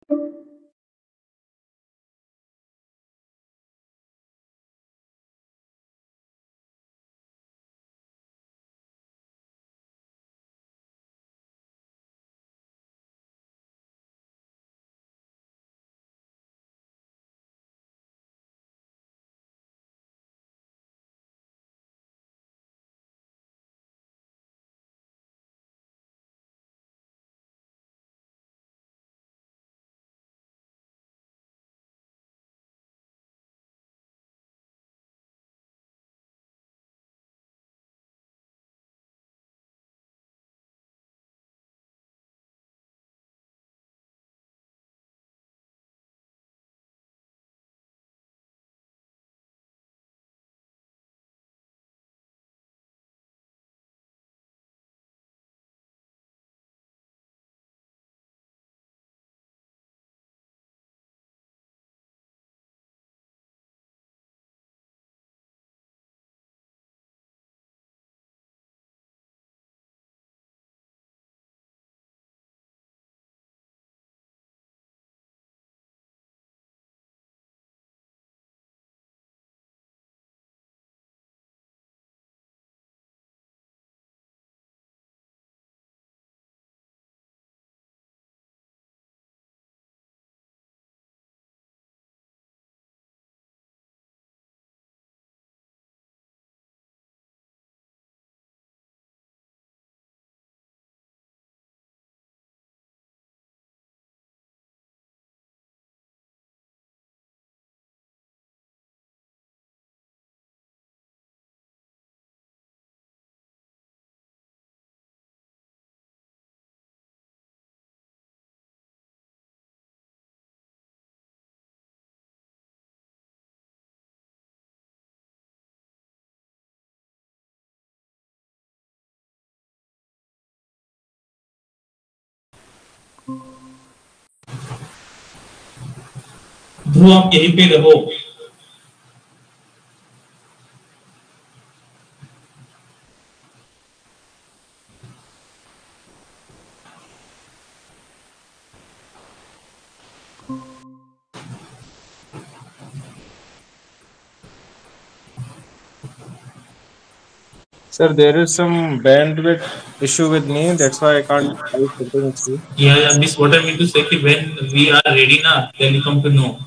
ध्रुव आप यहीं पे रहो। Sir, there is some bandwidth issue with me. That's why I can't type continuously. Yeah, miss, what I mean to say कि when we are ready ना, then you come to know.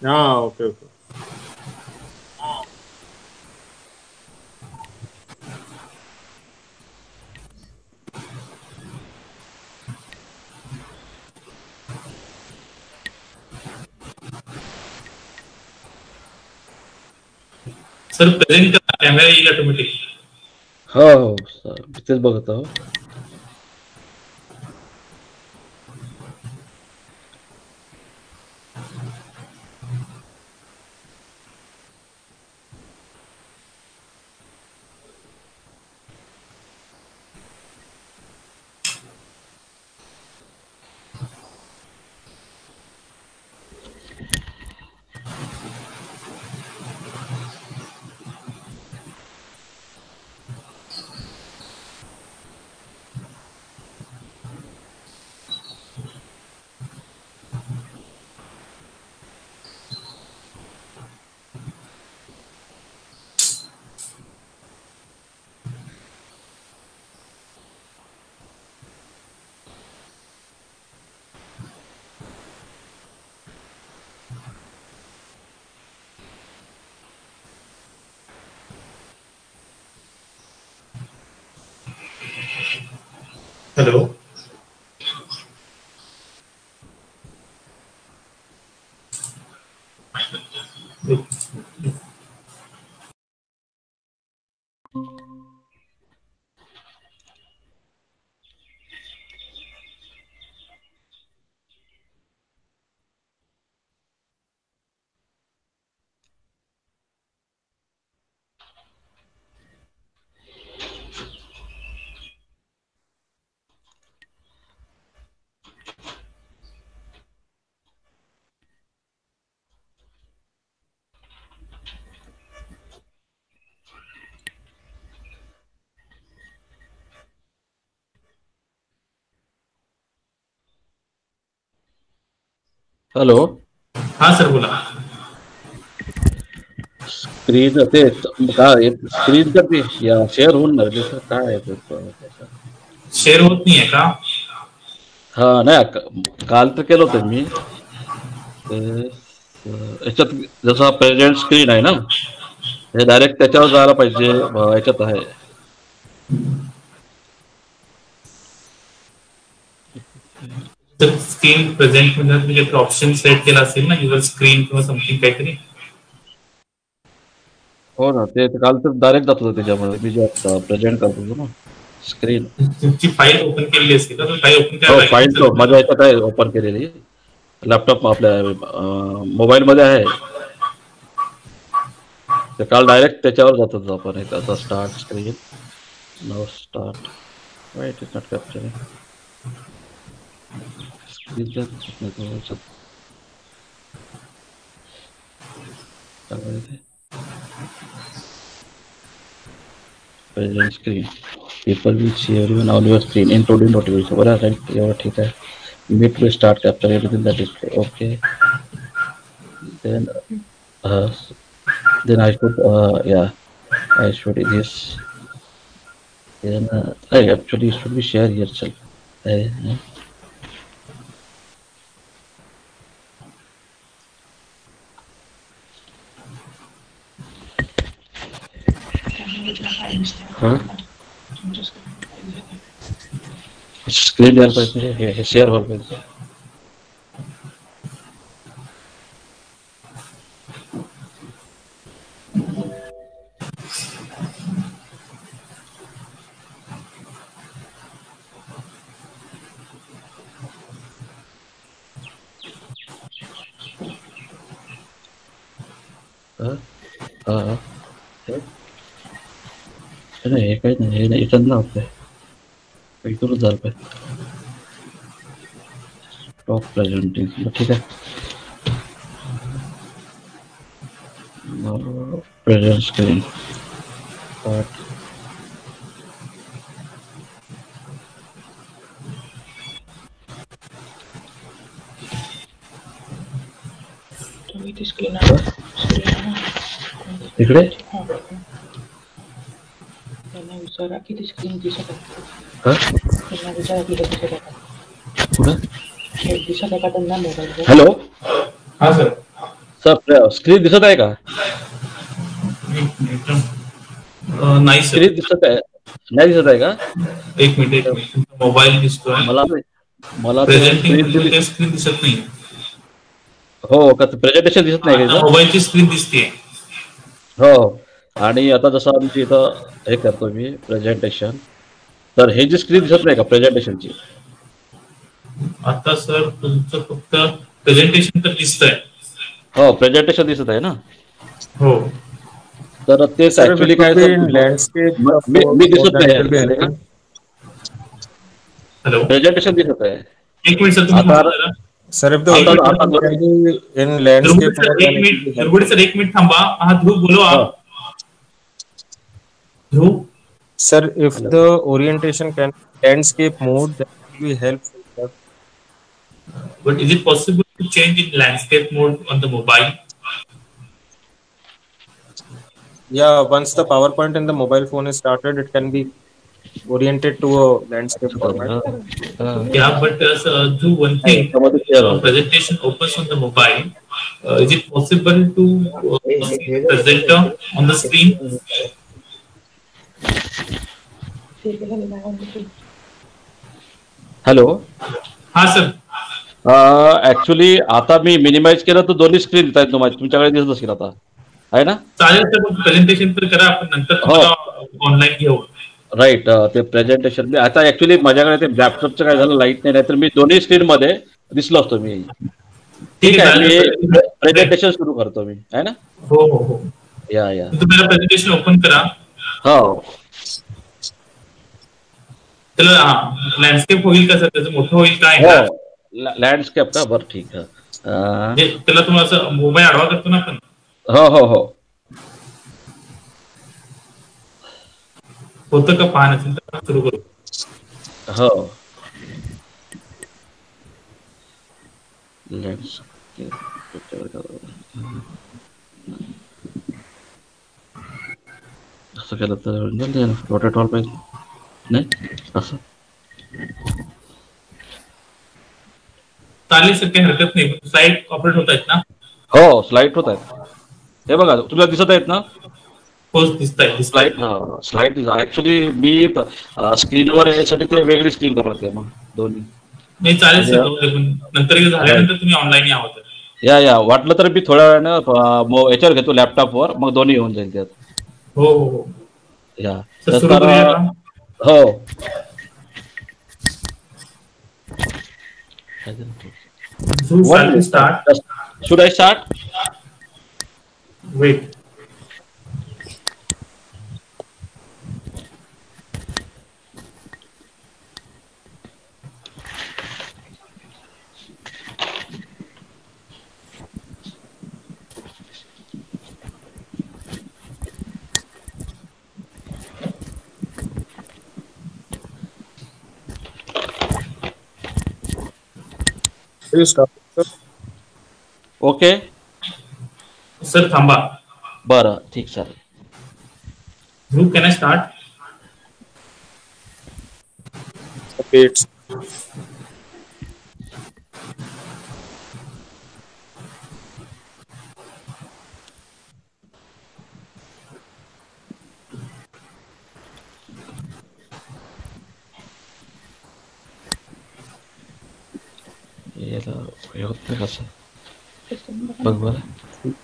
Ah, okay, okay. Sir present का camera येईल automatic. हो हो sir, तेच बघत आहो. Hello. Hello. हा सर बोला. स्क्रीन ते काय स्क्रीन तर ते शेअर होऊन राहिले सर, काय आहे ते? शेअर होत नाहीये का? हा नाही, काल तर केलं होतं मी ते. याच्यात जसं प्रेझेंट स्क्रीन आहे ना, हे डायरेक्ट त्याच्यावर जायला पाहिजे. याच्यात आहे. तर स्क्रीन प्रेझेंट मध्ये तुम्ही ऑप्शन सेट केला असेल ना, युअर स्क्रीन किंवा समथिंग काहीतरी. हो ना, ते काल तर डायरेक्ट जात होतं त्याच्यामध्ये. मी जे प्रेझेंट करत होतो ना स्क्रीन. तुमची फाईल ओपन केलेली असेल तर फाईल ओपन हो, करायला लागेल फाईल सर तो माझ्या तुम्हाला. याच्यात आहे ओपन केलेली. लॅपटॉप आपल्या मोबाईल मध्ये आहे. ते काल डायरेक्ट त्याच्यावर जात होतो आपण. एक आता start screen, no start, why it is not capturing screen. Present screen, people will see everyone on your screen including notification. बरं आहे, एवढं ठीक आहे. Need to start capture everything the display. Okay. Then I should yeah, I should this. Then actually it should be share here itself. Screen द्यायला पाहिजे, हे share व्हायला पाहिजे. हे काही नाही, हे इथं नव्हतं, इथूनच झालं पाहिजे. टॉप प्रेझेंटिंग ठीक आहे. Present screen start. इकडे विचारा किती स्क्रीन दिसत आहे. कुठं विचारा किती दिसत आहे. दिसत आहे का त्यांना मोबाईल? हॅलो हा सर. सर, स्क्रीन दिसत आहे का? नाही सर. स्क्रीन दिसत आहे, नाही दिसत आहे का? एक मिनिट. मोबाईल दिसतोय. मला प्रेझेंटिंग स्क्रीन दिसत नाही. हो का, प्रेझेंटेशन दिसत नाही का? मोबाईलची स्क्रीन दिसते. हो. आणि आता जसं आमची इथं हे करतो मी प्रेझेंटेशन, तर हे जी स्क्रीन दिसत नाही का प्रेझेंटेशनची? आता सर तुमचं फक्त प्रेझेंटेशन तर दिसतंय. हो, प्रेझेंटेशन दिसत आहे ना. हो. तर तेच ऍक्च्युली काय सर, लँडस्केप मी दिसत नाही. हॅलो. प्रेझेंटेशन दिसत आहे. एक मिनिट सर, तुम्ही Sir, if the orientation can be in landscape mode, then it will be helpful. Sir एक मिनिट थांबा. हा ध्रुव बोलो आप. ध्रुव. Sir, if the orientation can be landscape mode, that will be helpful, sir. But is it possible to change in landscape mode on the mobile? Yeah, once the PowerPoint in the mobile phone is started, it can be oriented to a landscape format. Yeah, but do one thing. Presentation opens on the mobile. Is it possible to see the presenter on the screen? Hello. हा sir. Actually आता मी minimise केलं तर दोन्ही screen दिसत आहेत तुम्हाला, तुमच्याकडे दिसत असतील आता, आहे ना? चालेल सर, प्रेझेंटेशन तर करा, आपण नंतर ऑनलाईन घेऊ. राईट. ते प्रेझेंटेशन मी आता ऍक्च्युली माझ्याकडे ते लॅपटॉपचं काय झालं, लाईट नाही, तर मी दोन्ही स्क्रीन मध्ये दिसलो असतो मी. ठीक आहे, मी प्रेझेंटेशन सुरू करतो मी, आहे ना? हो हो हो. या तुम्हाला प्रेझेंटेशन ओपन करा. हो. त्याला लँडस्केप होईल का सर? त्याचं मोठं होईल काय? लँडस्केप का? बरं ठीक आहे. त्याला तुम्हाला असं मोबाईल आडवा करतो ना आपण. हो हो हो. होतं का पाहा नसेल तर सुरू करू. हो. असं केलं तर रोटेट व्हायला पाहिजे, नाही असं चालेल सर, काही हरकत नाही. स्लाइड ऑपरेट होत आहेत ना? हो, स्लाइड होत आहेत. हे बघा, तुला दिसत आहेत ना हो, दिसत आहेत. स्लाइड? हा, स्लाइड ऍक्च्युली मी स्क्रीनवर यासाठी ते वेगळी स्क्रीन करावं मग दोन्ही. नाही चालेल सर, नंतर झाल्यानंतर तुम्ही ऑनलाईन यावं. या वाटलं तर मी थोड्या वेळानं याच्यावर घेतो लॅपटॉपवर, मग दोन्ही येऊन जाईल त्यात. हो हो हो. या सुरू तर करूया का? हो. Should I start? Wait. Okay sir थांबा. बरं, ठीक sir. Who can I start? Okay.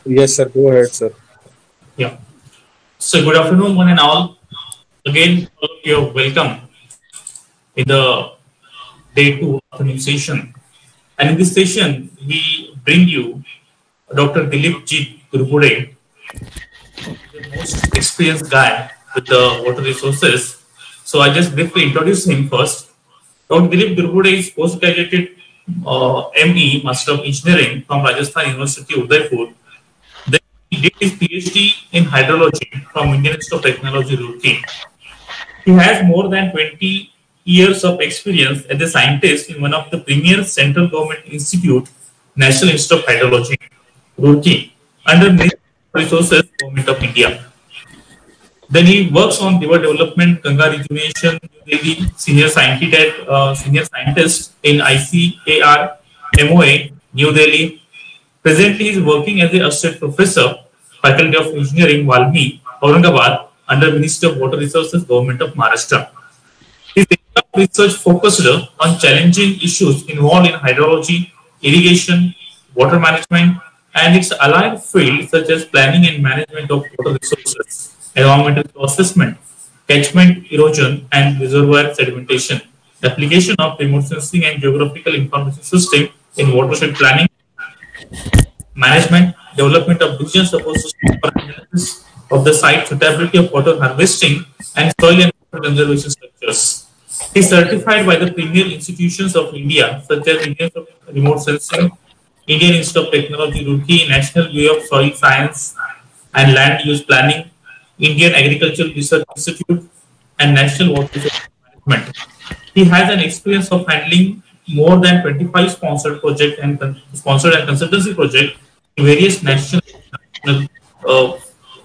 Yes, sir. Go ahead, sir. Yeah. So good afternoon, one and all. Again, you're welcome in the day 2 of the new session. And in this session, we bring you Dr. Dilip G. Durgude, the most experienced guy with the water resources. So I just briefly introduce him first. Dr. Dilip Durgude is postgraduate ME, Master of Engineering from Rajasthan University, Udaipur. Then he did his PhD in hydrology from Indian Institute of Technology, Roorkee. He has more than 20 years of experience as a scientist in one of the premier central government institute, National Institute of Hydrology, Roorkee, under Ministry of Resources, Government of India. Then he works on river development, Ganga rejuvenation, New Delhi, senior scientist in ICAR, MOA, New Delhi. Presently, he is working as an associate professor, Faculty of Engineering, Valmi, Aurangabad, under Ministry of Water Resources, Government of Maharashtra. His area of research focused on challenging issues involved in hydrology, irrigation, water management, and its allied fields such as planning and management of water resources, environmental assessment, catchment erosion, and reservoir sedimentation, application of remote sensing and geographical information system in watershed planning, management, development of decision support system for analysis of the site suitability of water harvesting and soil and water conservation structures. He is certified by the premier institutions of India such as Indian Institute of Remote Sensing, Indian Institute of Technology, Roorkee, National Bureau of Soil Science and Land Use Planning, Indian Agricultural Research Institute, and National Water Resources Management. He has an experience of handling more than 25 sponsored projects and consultancy projects in various national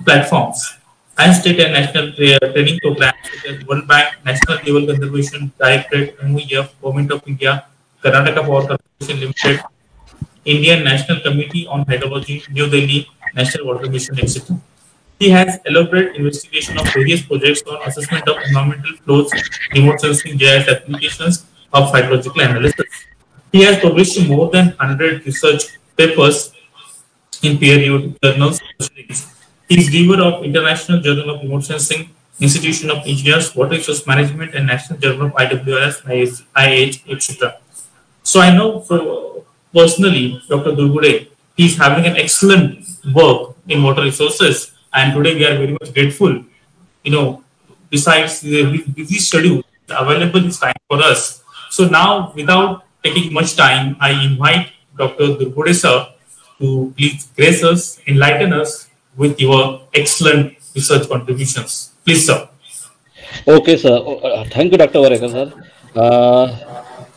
platforms and state and national training programs such as World Bank, National Level Conservation Directorate, MOEF, Government of India, Karnataka Power Corporation Limited, Indian National Committee on Hydrology, New Delhi, National Water Mission, etc. He has elaborate investigation of various projects on assessment of environmental flows, remote sensing GIS applications of hydrological analysis. He has published more than 100 research papers in peer-reviewed journals. He is leader of International Journal of Remote Sensing, Institution of Engineers, Water Resource Management, and National Journal of IWRS, IH, etc. So I know personally, Dr. Durgude, he is having an excellent work in water resources, and today we are very much grateful. Besides the busy schedule, available is time for us. So now, without taking much time, I invite Dr. Durgude sir to please grace us, enlighten us with your excellent research contributions. Please, sir. Okay, sir. Thank you, Dr. Varekar, sir.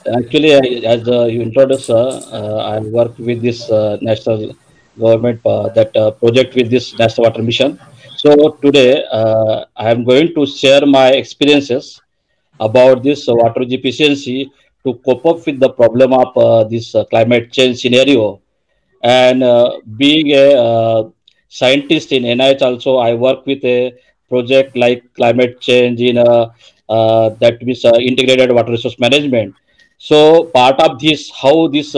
Actually, as you introduced, I work with this national government that project with this national water mission. So today, I am going to share my experiences about this water efficiency to cope up with the problem of this climate change scenario. And being a scientist in NIH, also I work with a project like climate change in that means integrated water resource management. So part of this, how this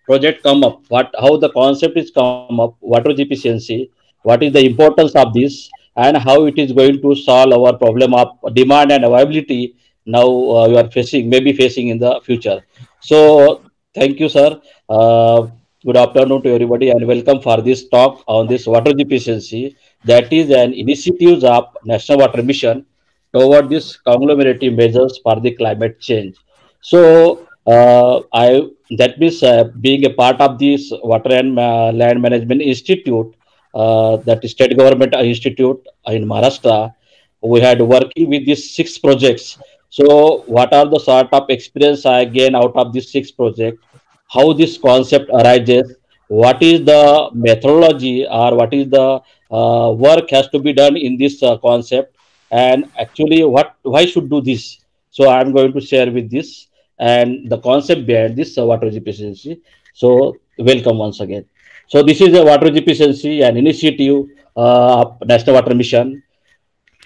project come up, what how the concept is come up, water efficiency, what is the importance of this, and how it is going to solve our problem of demand and availability now we are facing, maybe facing in the future. So thank you, sir. Good afternoon to everybody and welcome for this talk on this water efficiency. That is an initiative of National Water Mission toward this conglomerative measures for the climate change. So I that means being a part of this Water and Land Management Institute, that is state government institute in Maharashtra, we had working with these six projects. So what are the sort of experience I gain out of these six projects? How this concept arises? What is the methodology or what is the work has to be done in this concept? And actually, what why should do this? So I'm going to share with this and the concept behind this water efficiency. So welcome once again. So this is a water efficiency and initiative of National Water Mission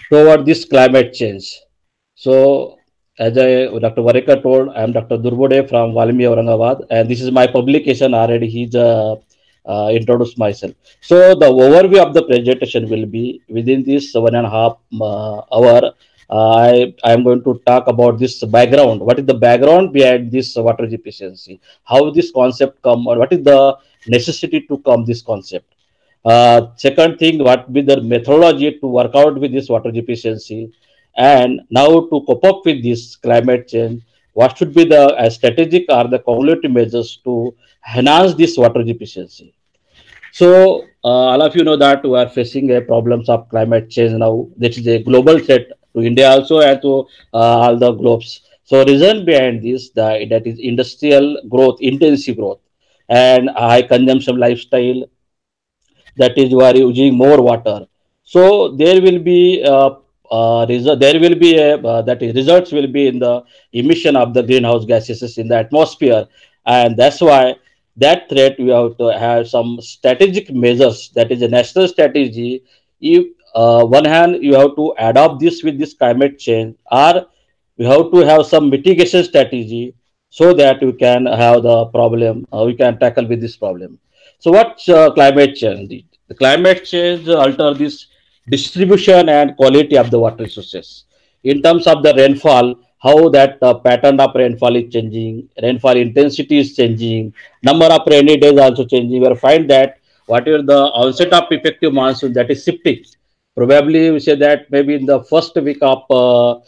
toward this climate change. So, as Dr. Vareka told, I am Dr. Durbode from Valmi Aurangabad, and this is my publication already. He's introduced myself. So, the overview of the presentation will be within this 1.5 hour. I am going to talk about this background. What is the background behind this water efficiency? How this concept come, or what is the necessity to come this concept? Second thing, what be the methodology to work out with this water efficiency? And now to cope up with this climate change, what should be the strategic or the cumulative measures to enhance this water efficiency? So all of you know that we are facing a problems of climate change now. This is a global threat to India also and to all the globes. So reason behind this, that is industrial growth, intensive growth, and high consumption lifestyle, that is you are using more water. So there will be there will be a that is results will be in the emission of the greenhouse gases in the atmosphere, and that's why that threat we have to have some strategic measures, that is a national strategy. If one hand you have to adopt this with this climate change, or we have to have some mitigation strategy so that we can have the problem, we can tackle with this problem. So what's climate change? The climate change alter this distribution and quality of the water resources. In terms of the rainfall, how that pattern of rainfall is changing, rainfall intensity is changing, number of rainy days also changing. We find that whatever the onset of effective monsoon, that is shifting. Probably we say that maybe in the first week of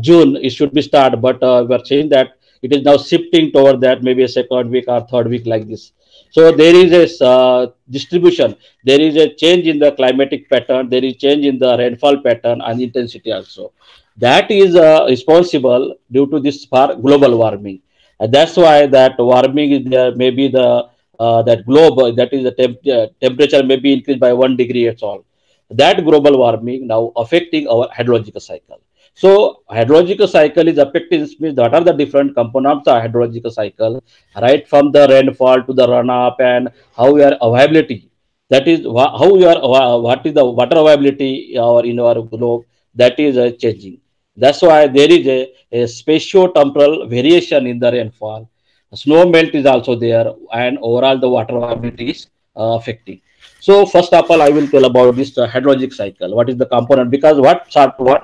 June it should be start, but we are saying that it is now shifting toward that maybe a second week or third week like this. So there is a distribution, there is a change in the climatic pattern, there is change in the rainfall pattern and intensity also. That is responsible due to this for global warming. And that's why that warming is there. Maybe the that globe that is the temperature may be increased by 1 degree. It's all that global warming now affecting our hydrological cycle. So hydrological cycle is affecting, means what are the different components of hydrological cycle, right from the rainfall to the runoff and how your availability, that is how your what is the water availability or in our globe, that is changing. That's why there is a spatio-temporal variation in the rainfall. Snow melt is also there, and overall the water availability is affecting. So first of all, I will tell about this hydrologic cycle. What is the component? Because what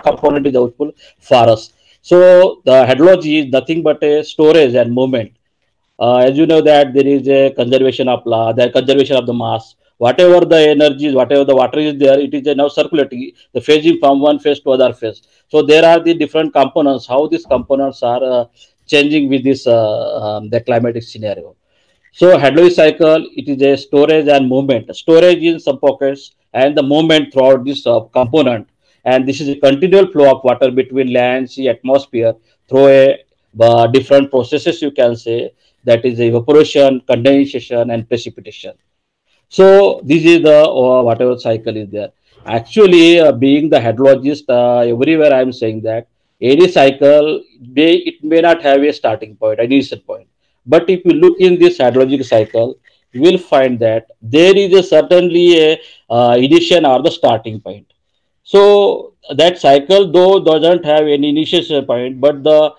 component is useful for us? So the hydrology is nothing but a storage and movement. As you know that there is a conservation of the conservation of the mass. Whatever the energies, whatever the water is there, it is now circulating, the phasing from one phase to other phase. So there are the different components. How these components are changing with this the climatic scenario. So hydrologic cycle, it is a storage and movement. Storage in some pockets and the movement throughout this component. And this is a continual flow of water between land, sea, atmosphere through a different processes, you can say, that is evaporation, condensation, and precipitation. So this is the whatever cycle is there. Actually, being the hydrologist, everywhere I am saying that any cycle it may not have a starting point, an initial point. But if you look in this hydrologic cycle, you will find that there is a certainly a initial or the starting point. So that cycle though doesn't have any initiation point, but the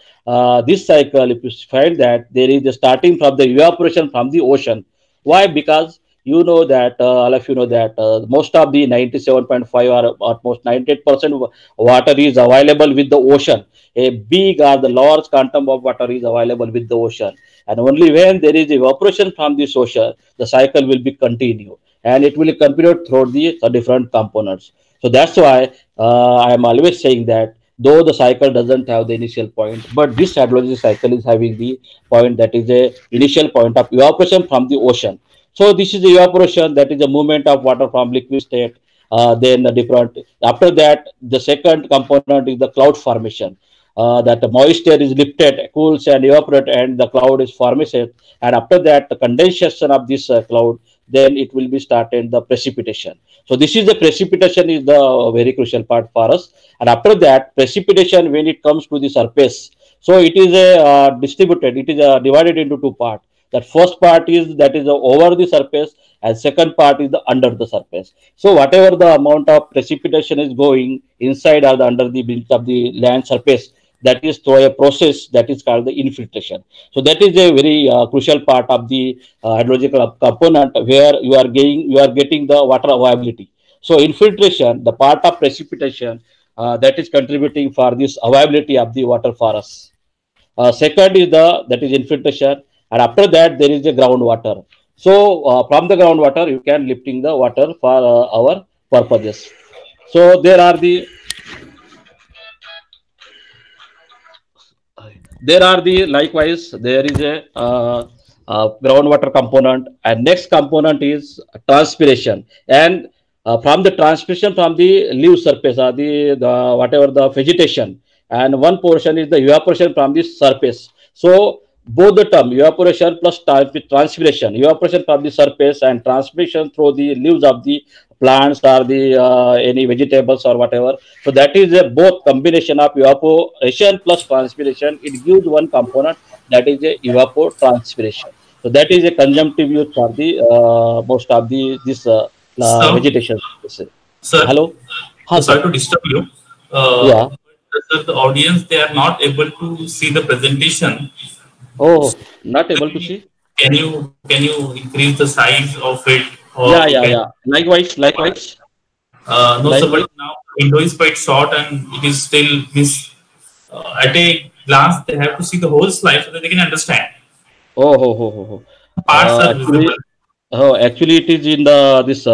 this cycle, if you find that there is a starting from the evaporation from the ocean. Why? Because you know that all of you know that most of the 97.5 or almost 98% water is available with the ocean. A big or the large quantum of water is available with the ocean, and only when there is evaporation from this ocean, the cycle will be continued, and it will continue through the different components. So that's why I am always saying that though the cycle doesn't have the initial point, but this hydrology cycle is having the point that is a initial point of evaporation from the ocean. So this is the evaporation, that is the movement of water from liquid state. Then the different after that, the second component is the cloud formation. That the moisture is lifted, cools, and evaporate, and the cloud is formed. And after that, the condensation of this cloud, then it will be started the precipitation. So this is the precipitation is the very crucial part for us. And after that, precipitation when it comes to the surface, so it is a distributed. It is divided into two parts. That first part is that is over the surface, and second part is the under the surface. So whatever the amount of precipitation is going inside or the under the beneath of the land surface, that is through a process that is called the infiltration. So that is a very crucial part of the hydrological component where you are getting the water availability. So infiltration, the part of precipitation, that is contributing for this availability of the water for us. Second is the that is infiltration, and after that there is the groundwater. So from the groundwater you can lifting the water for our purposes. So there are the likewise there is a groundwater component, and next component is transpiration. And from the transpiration from the leaf surface or the whatever the vegetation, and one portion is the evaporation from the surface. So both the term evaporation plus transpiration, evaporation from the surface and transpiration through the leaves of the plants or the any vegetables or whatever. So that is a both combination of evaporation plus transpiration. It gives one component, that is a evapotranspiration. So that is a conjunctive use for the most of the this So, vegetation. sir, Hello. so Sir. sorry to disturb you. Yeah. Sir, the audience, they are not able to see the presentation. Oh, not able to see. Can you increase the size of it, or Yeah, you yeah, can? yeah. Likewise. No, sir, but Likewise. now window is quite short and it is still miss. At a glance, they have to see the whole slide so that they can understand. Oh, ho, ho, ho, ho. Parts are Actually, visible. actually, it is in the this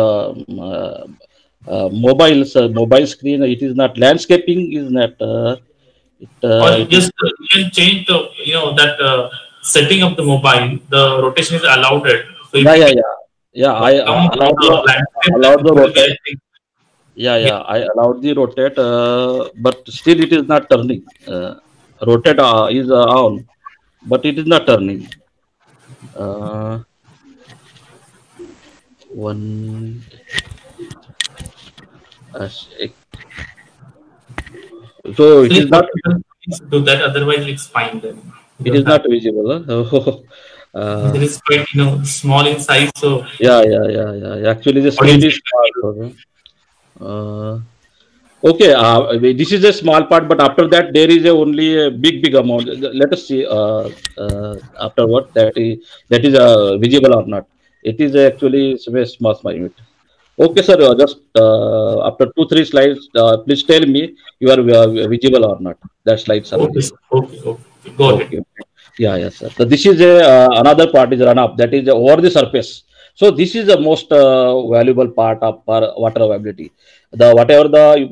mobile screen. It is not landscaping. Is not. Or It is. just you can change the that setting of the mobile. The rotation is allowed it. So if Yeah, you yeah, can yeah. Yeah, I come to allowed the the landscape, then allowed it the will be, rotate. I think. Yeah, Yeah. yeah. I allowed the rotate, but still it is not turning. Rotate is on, but it is not turning. Uh, one. Sec. So it Please is not. do that. Otherwise, it's fine then. You It don't is have. not visible. Huh? It uh, is quite small in size, so yeah, yeah, yeah, yeah. Actually, the screen audience is small. Okay. Uh, okay. This is a small part, but after that there is a only a big amount. Let us see. Afterward, that is visible or not. It is actually a small unit. Okay, sir. Just after 2 3 slides, please tell me you are visible or not. That slides are okay, visible. sir. Okay. Go ahead. Okay. Yeah, yes, sir. So this is a another part is run up. That is over the surface. So this is the most valuable part of water availability. The whatever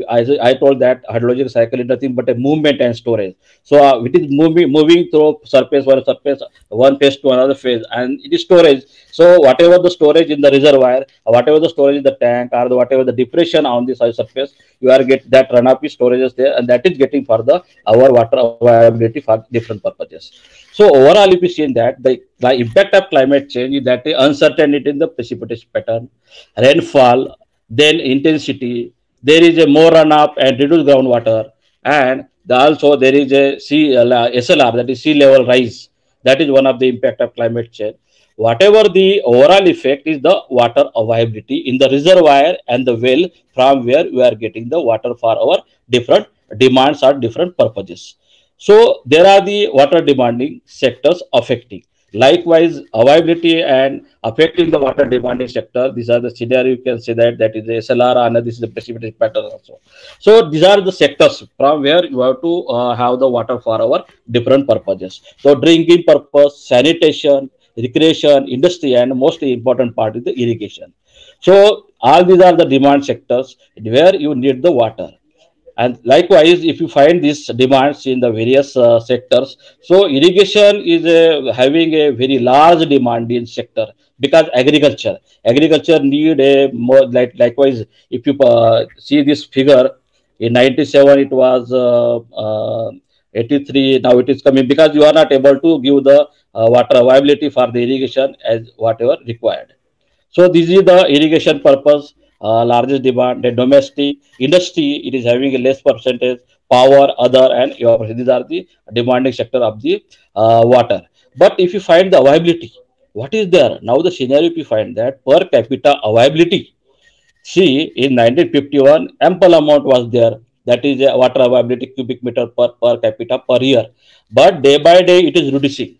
I told that hydrological cycle is nothing but a movement and storage. So it is moving through surface one phase to another phase, and it is storage. So whatever the storage in the reservoir, whatever the storage in the tank, or whatever the depression on the surface, you are get that runoff is storages there, and that is getting for the our water availability for different purposes. So overall, if you see in that the impact of climate change is that the uncertainty in the precipitation pattern, rainfall, then intensity. There is a more runoff and reduced groundwater, and also there is a SLR, that is sea level rise. That is one of the impact of climate change. Whatever the overall effect is the water availability in the reservoir and the well from where we are getting the water for our different demands or different purposes. So there are the water demanding sectors affecting. Likewise, availability and affecting the water demanding sector. These are the scenario you can say that is the SLR and this is the precipitation pattern also. So these are the sectors from where you have to have the water for our different purposes. So drinking purpose, sanitation, recreation, industry, and most important part is the irrigation. So all these are the demand sectors where you need the water. And likewise, if you find these demands in the various sectors, so irrigation is having a very large demand in sector, because agriculture need a more, likewise, if you see this figure in 97 it was 83, now it is coming, because you are not able to give the water availability for the irrigation as whatever required. So this is the irrigation purpose, largest demand. The domestic industry, it is having a less percentage. Power, other, and evaporation. These are the demanding sector of the water. But if you find the availability, what is there now? The scenario, if you find that per capita availability, see in 1951 ample amount was there. That is water availability cubic meter per capita per year. But day by day it is reducing.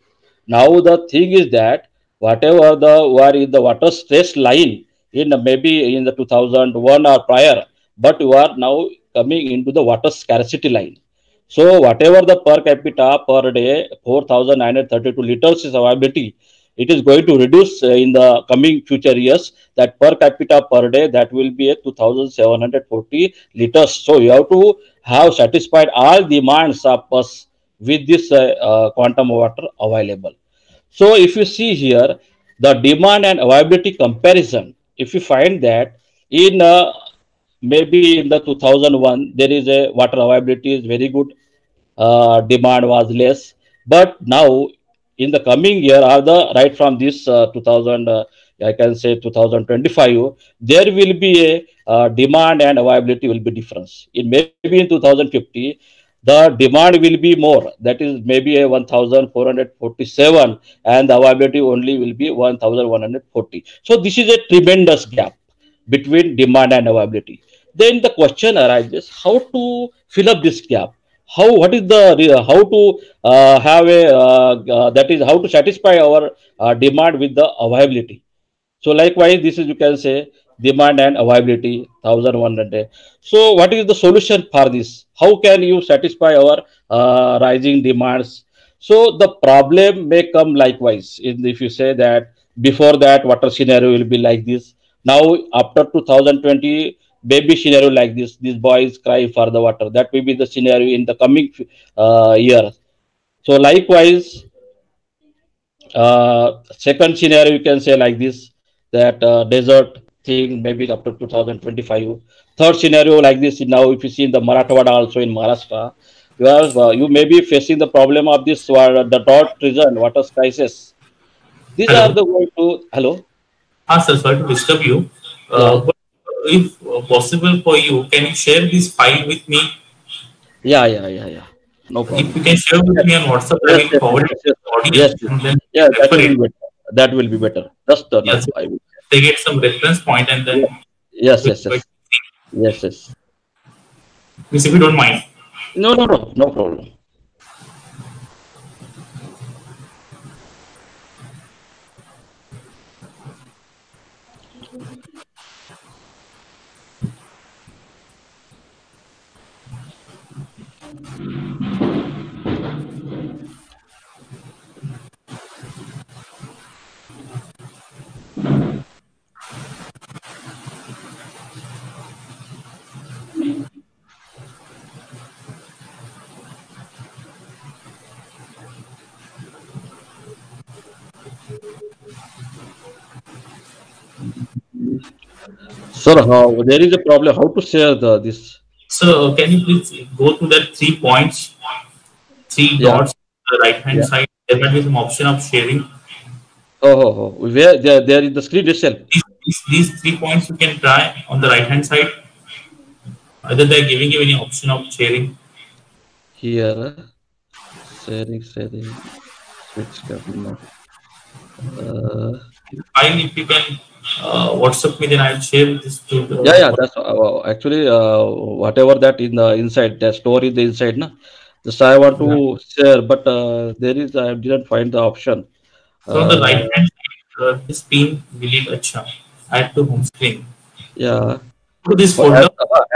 Now the thing is that whatever the were in the water stress line in maybe in the 2001 or prior, but you are now coming into the water scarcity line. So whatever the per capita per day 4,932 liters is availability, it is going to reduce in the coming future years. That per capita per day that will be a 2,740 liters. So you have to have satisfied all demands of us with this quantum of water available. So if you see here, the demand and availability comparison, if you find that in maybe in the 2001, there is a water availability is very good, demand was less. But now in the coming year, or the right from this 2000, I can say 2025, there will be a demand and availability will be difference. In maybe in 2050, the demand will be more. That is maybe a 1,447, and the availability only will be 1,140. So this is a tremendous gap between demand and availability. Then the question arises: how to fill up this gap? What is the how to have a that is how to satisfy our demand with the availability. So likewise, this is you can say demand and availability 1,100. So what is the solution for this? How can you satisfy our rising demands? So the problem may come likewise. If you say that before that water scenario will be like this, now after 2020 baby scenario like this, these boys cry for the water. That will be the scenario in the coming year. So likewise, second scenario you can say like this, that desert thing maybe up to 2025. Third scenario like this now, if you see in the Marathwada also in Maharashtra, you may be facing the problem of this the drought region water crisis. These are Hello. the way to hello. Sir, sorry to disturb you. Yeah, But if possible for you, can you share this file with me? yeah. No If problem. you can share with Yes, me on WhatsApp, I yes, will yes, forward yes, it to yes, the audience yes, yes. and then Yeah, that refer will be it. better. That will be better. Just now Yes, I will. they get some reference point and Yeah. then Yes, we'll yes, go. yes, yes, yes. Please, if you don't mind. No problem. Sir, how there is a problem. How to share this? So can you please go to the 3 points, three Yeah, dots on the right hand yeah. side? There might be some option of sharing. Where there is the screen itself. These 3 points you can try on the right hand side. Either they're giving you any option of sharing. Here, sharing, switch camera. Fine, if you can WhatsApp me, then I'll share this to the. Yeah, yeah. That's actually whatever that in the inside, that store is the inside, na. Just I want Yeah. to share, but there is I didn't find the option. So on the Uh, right hand side, this pin delete acha. Add to home screen. yeah. Go to this For folder.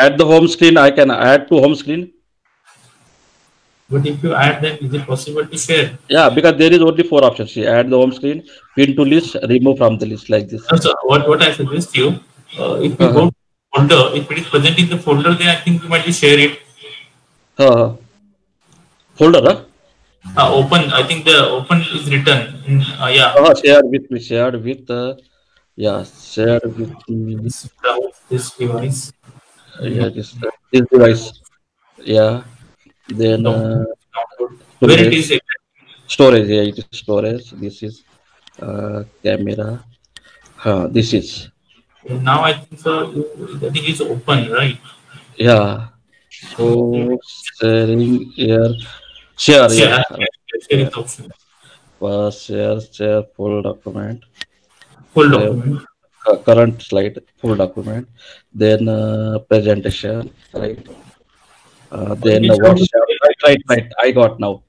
at the home screen, I can add to home screen. But if you add, then is it possible to share? Yeah, because there is only four options. See, add the home screen, pin to list, remove from the list like this. So what I suggest you, if you Uh-huh. go to folder, if it is present in the folder, then I think you might be share it. Uh, Folder, huh? Open. I think the open is written. In, yeah. Share with me. Shared with. Yeah, share with me. This device. Yeah, this device. Yeah. Then Download. Where it storage. is? Storage. Yeah, it is storage. This is camera. This is. Now I think so. I think it's open, right? Yeah. So sharing here. Share. Share. Yeah. Share Yeah. is option. Share full document. Full Save document. current slide, full document. Then presentation, right? Then Which one? WhatsApp, right. I got now.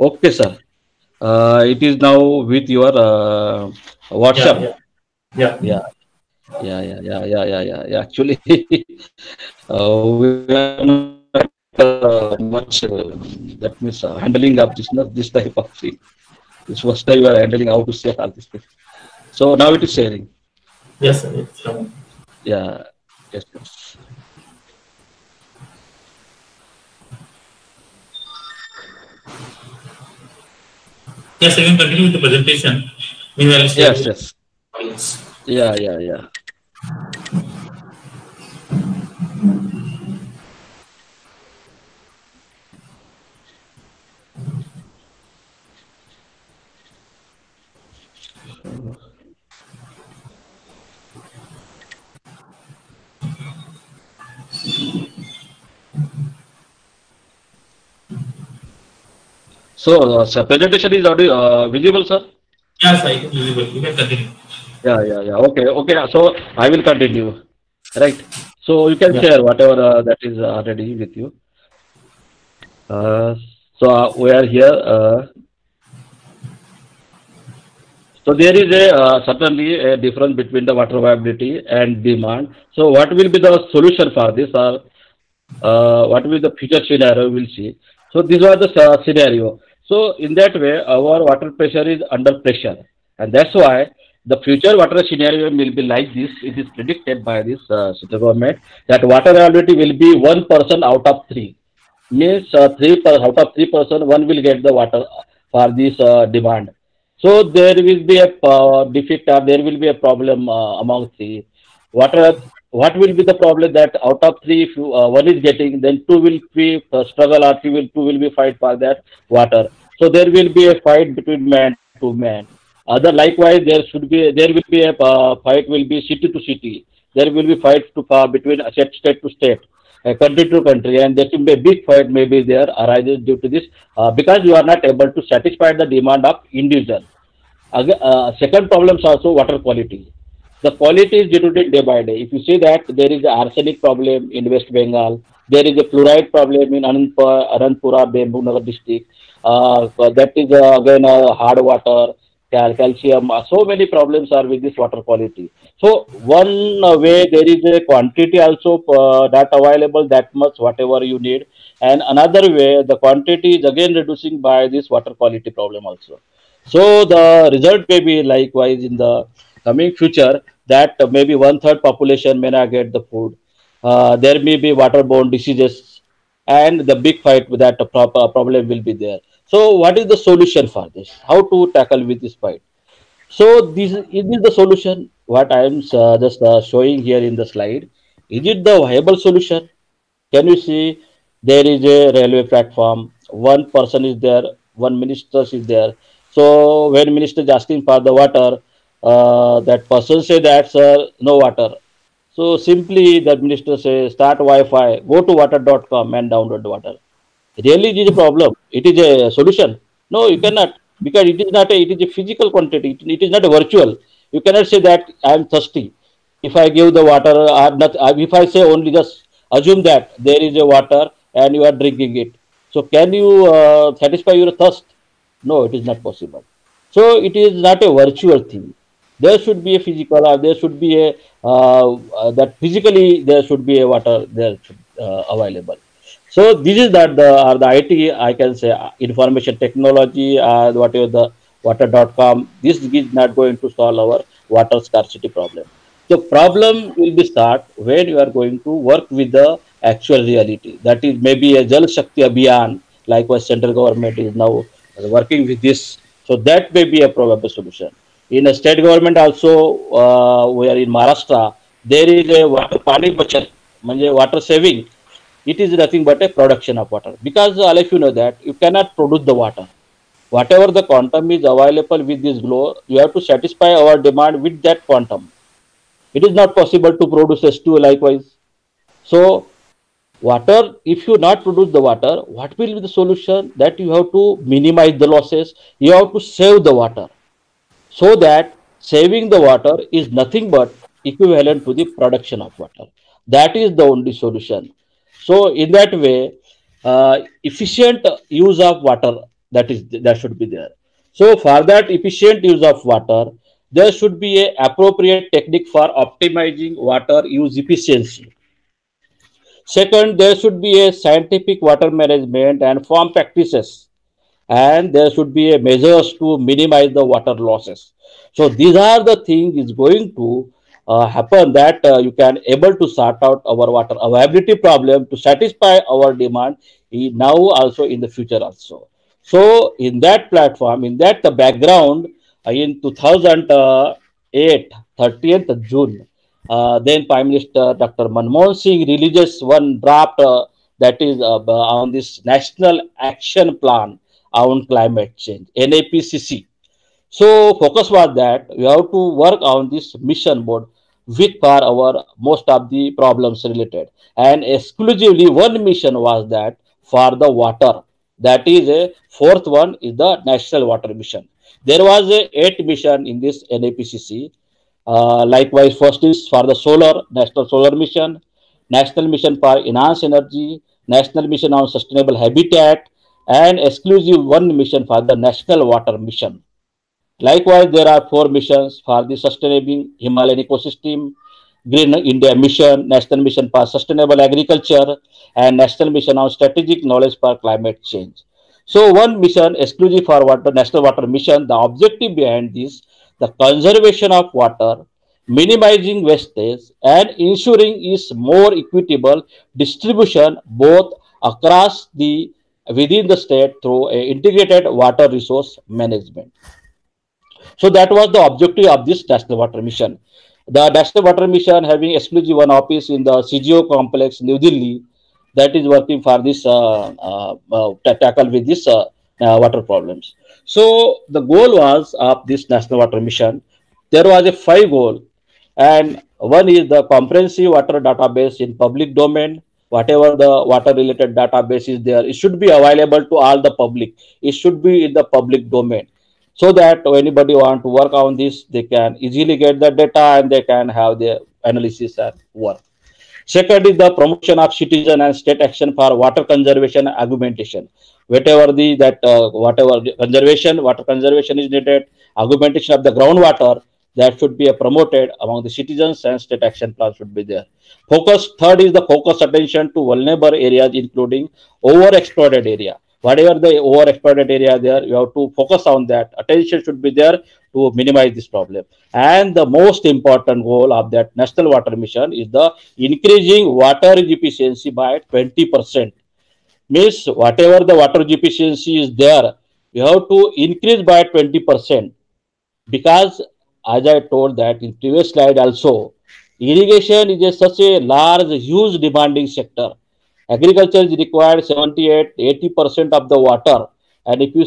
Okay, sir. It is now with your Yeah, WhatsApp. yeah. Yeah, yeah. Actually, we are not much. That means handling of this type of thing. This first time we are handling how to share all this thing. So now it is sharing. Yes, sir. It's coming. Yeah. Yes. Yes, I can continue with the presentation. Meanwhile, I'll share with Yes. the audience. Yeah. So, presentation is already visible, sir? Yes, I can visible. You can continue. Yeah. Okay. So, I will continue. Right. So, you can Yeah. share whatever that is already with you. We are here. So, there is certainly a difference between the water viability and demand. So, what will be the solution for this, or what will be the future scenario? We'll see. So, this was the scenario. So, in that way, our water pressure is under pressure, and that's why the future water scenario will be like this. It is predicted by this central government that water availability will be 1% out of three. Means out of 3%, one will get the water for this demand. So there will be a defect, or there will be a problem among three. What will be the problem that out of three, if one is getting, then two will be struggle, or two will be fight for that water. So there will be a fight between man to man. Other likewise, there will be a fight will be city to city. There will be fight to between state to state, country to country, and there will be a big fight maybe there arises due to this because you are not able to satisfy the demand of individual. Second problem is also water quality. The quality is deteriorating day by day. If you see that there is an arsenic problem in West Bengal, there is a fluoride problem in Anandpura, Bembugnagar district. That is again hard water, calcium. So many problems are with this water quality. So one way there is a quantity also that available, that much whatever you need, and another way the quantity is again reducing by this water quality problem also. So the result may be likewise in the coming future that maybe one third population may not get the food. There may be waterborne diseases, and the big fight with that problem will be there. So, what is the solution for this? How to tackle with this fight? So, this is the solution. what I am just showing here in the slide, is it the viable solution? Can you see there is a railway platform, one person is there, one minister is there. So when minister is asking for the water, that person say that sir, no water. So simply the minister says start Wi-Fi, go to water.com and download the water. Really it is a problem. It is a solution. No, you cannot, because it is not a, it is a physical quantity. It is not a virtual. You cannot say that I am thirsty. If I give the water, I have not, if I say only just assume that there is a water and you are drinking it. So can you satisfy your thirst? No, it is not possible. So it is not a virtual thing. There should be a physical, or there should be a that physically there should be a water there should, available. So this is that the IT, I can say, information technology, whatever the water.com. This is not going to solve our water scarcity problem. The problem will be start when you are going to work with the actual reality. That is maybe a Jal Shakti Abhiyan, like what central government is now working with this. So that may be a probable solution. In a state government also, we are in Maharashtra, there is a water pani bachat, manje water saving. It is nothing but a production of water, because all of you know that you cannot produce the water. Whatever the quantum is available with this glow, you have to satisfy our demand with that quantum. It is not possible to produce S2 likewise. So water, if you not produce the water, what will be the solution? That you have to minimize the losses, you have to save the water, so that saving the water is nothing but equivalent to the production of water. That is the only solution. So in that way, efficient use of water, that should be there. So for that efficient use of water, there should be a appropriate technique for optimizing water use efficiency. Second, there should be a scientific water management and farm practices, and there should be a measures to minimize the water losses. So these are the things is going to happen, that you can able to sort out our water availability problem to satisfy our demand now also in the future also. So in that platform, in that the background, in 2008, 30th June, then Prime Minister Dr. Manmohan Singh releases one draft, that is on this National Action Plan on Climate Change, NAPCC. So focus was that we have to work on this mission mode with for our most of the problems related, and exclusively one mission was that for the water. That is a fourth one is the National Water Mission. There was a eight mission in this NAPCC. Likewise, first is for the solar, National Solar Mission, National Mission for Enhanced Energy, National Mission on Sustainable Habitat, and exclusive one mission for the National Water Mission. Likewise, there are four missions for the Sustainable Himalayan Ecosystem, Green India Mission, National Mission for Sustainable Agriculture, and National Mission on Strategic Knowledge for Climate Change. So, one mission exclusive for water, National Water Mission. The objective behind this, the conservation of water, minimizing wastage, and ensuring is more equitable distribution both across the within the state through a integrated water resource management. So that was the objective of this National Water Mission. The National Water Mission having exclusive one office in the CGO complex, New Delhi, that is working for this tackle with this water problems. So the goal was of this National Water Mission. There was a five goal, and one is the comprehensive water database in public domain. Whatever the water related database is there, it should be available to all the public. It should be in the public domain, so that anybody want to work on this, they can easily get the data and they can have their analysis and work. Second is the promotion of citizen and state action for water conservation and augmentation. Whatever the that whatever the conservation, water conservation is needed, augmentation of the groundwater, that should be promoted among the citizens, and state action plan should be there. Focus. Third is the focus attention to vulnerable areas, including overexploited area. Whatever the overexploited area there, you have to focus on that. Attention should be there to minimize this problem. And the most important goal of that National Water Mission is the increasing water efficiency by 20%. Means whatever the water efficiency is there, you have to increase by 20%, because as I told that in previous slide also, irrigation is such a large, huge demanding sector. Agriculture is required 78-80% of the water, and if you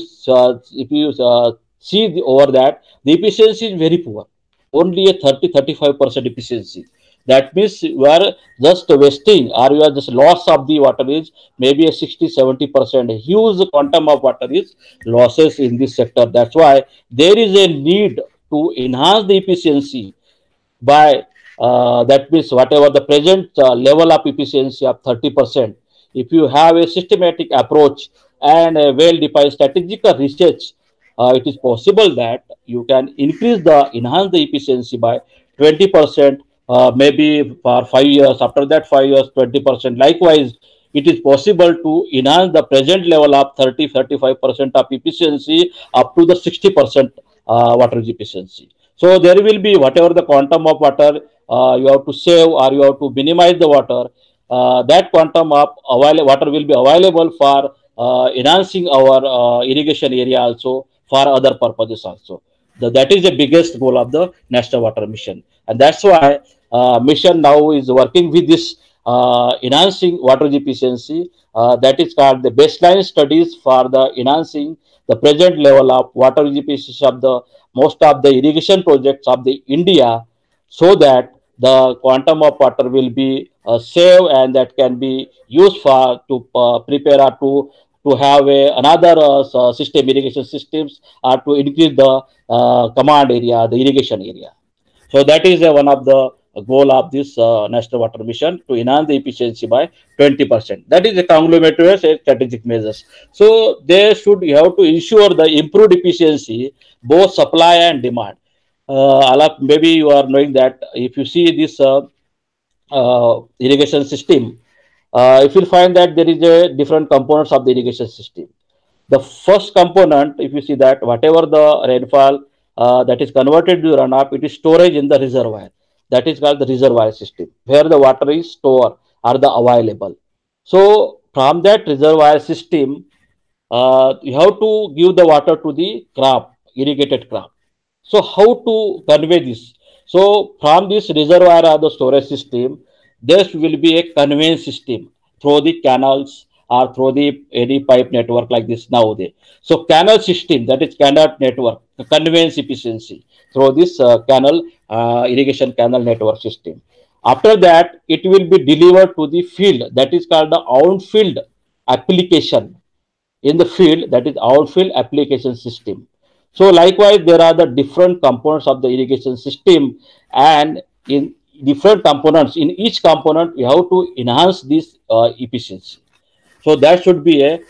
see over that, the efficiency is very poor, only a 30-35% efficiency. That means you are just wasting, or you are just loss of the water is maybe a 60-70%. Huge quantum of water is losses in this sector. That's why there is a need to enhance the efficiency by that means whatever the present level of efficiency of 30%. If you have a systematic approach and a well defined strategic research, it is possible that you can enhance the efficiency by 20%, maybe for 5 years. After that 5 years, 20%. Likewise, it is possible to enhance the present level of 30-35% of efficiency up to the 60% water efficiency. So there will be whatever the quantum of water you have to save, or you have to minimize the water. That quantum of water will be available for enhancing our irrigation area also, for other purposes also. That is the biggest goal of the National Water Mission, and that's why mission now is working with this enhancing water efficiency. That is called the baseline studies for the enhancing the present level of water efficiency of the most of the irrigation projects of the India, so that the quantum of water will be saved, and that can be used for to prepare or to have another system, irrigation systems, or to increase the command area, the irrigation area. So that is one of the goal of this National Water Mission, to enhance the efficiency by 20%. That is a conglomerate strategic measures. So they should, you have to ensure the improved efficiency, both supply and demand. Maybe you are knowing that if you see this irrigation system, if you find that there is a different components of the irrigation system. The first component, if you see that whatever the rainfall that is converted to runoff, it is storage in the reservoir. That is called the reservoir system, where the water is stored or the available. So from that reservoir system, you have to give the water to the crop, irrigated crop. So how to convey this? So from this reservoir or the storage system, there will be a conveyance system through the canals or through the any pipe network like this nowadays. So canal system, that is canal network, the conveyance efficiency through this canal irrigation canal network system. After that, it will be delivered to the field, that is called the on-field application. In the field, that is on-field application system. So likewise, there are the different components of the irrigation system, and in different components, in each component, you have to enhance this efficiency. So that should be a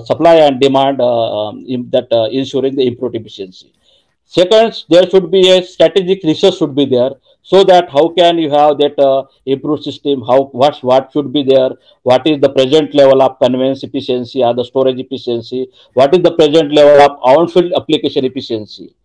supply and demand ensuring the improved efficiency. Second, there should be a strategic research should be there, so that how can you have that improved system, how what should be there, what is the present level of conveyance efficiency or the storage efficiency, what is the present level of on-field application efficiency.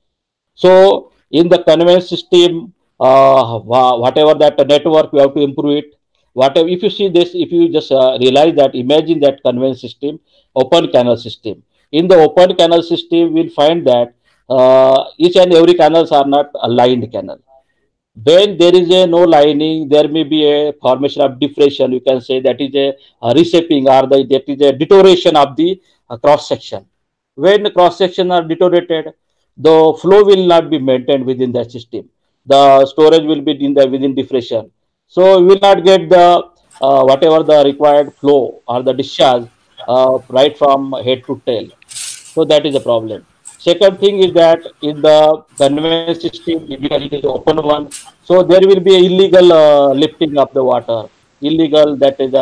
So in the conveyance system, whatever that network, you have to improve it. Whatever, if you see this, if you just realize that, imagine that conveyance system, open canal system. In the open canal system, we'll find that each and every canals are not aligned canal. When there is a no lining, there may be a formation of depression. You can say that is a reshaping, or that is a deterioration of the cross section. When the cross section are deteriorated, the flow will not be maintained within that system. The storage will be in the within depression. So we will not get the whatever the required flow or the discharge right from head to tail. So that is a problem. Second thing is that in the conveyance system, because it is open one, so there will be illegal lifting of the water, illegal, that is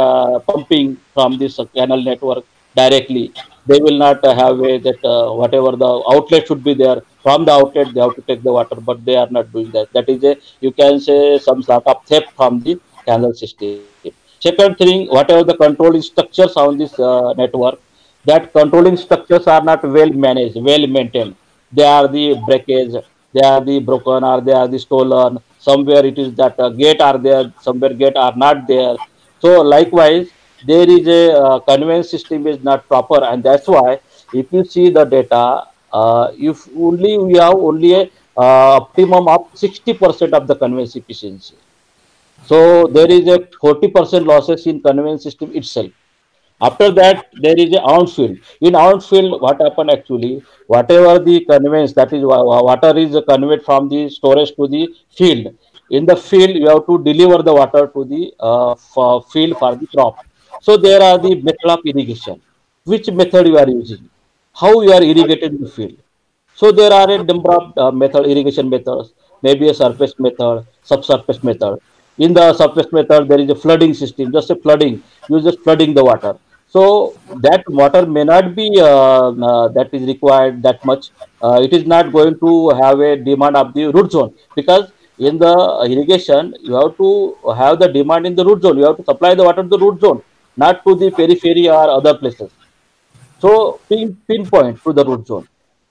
pumping from this canal network directly. They will not have a that whatever the outlet should be there. From the outlet, they have to take the water, but they are not doing that. That is a, you can say, some sort of theft from the canal system. Second thing, whatever the controlling structures on this network, that controlling structures are not well managed, well maintained. They are the breakage, they are the broken, or they are the stolen. Somewhere it is that gate are there, somewhere gate are not there. So likewise, there is a conveyance system is not proper, and that's why if you see the data, if only we have only a optimum of 60% of the conveyance efficiency. So there is a 40% losses in conveyance system itself. After that, there is a outfield. In outfield, what happen actually? Whatever the conveyance, that is water is conveyed from the storage to the field. In the field, you have to deliver the water to the field for the crop. So there are the method of irrigation. Which method you are using? How you are irrigating the field? So there are a number of irrigation methods, maybe a surface method, subsurface method. In the surface method, there is a flooding system, just a flooding. You just flooding the water. So that water may not be that is required that much. It is not going to have a demand of the root zone, because in the irrigation you have to have the demand in the root zone. You have to supply the water to the root zone, not to the periphery or other places. So pinpoint to the root zone.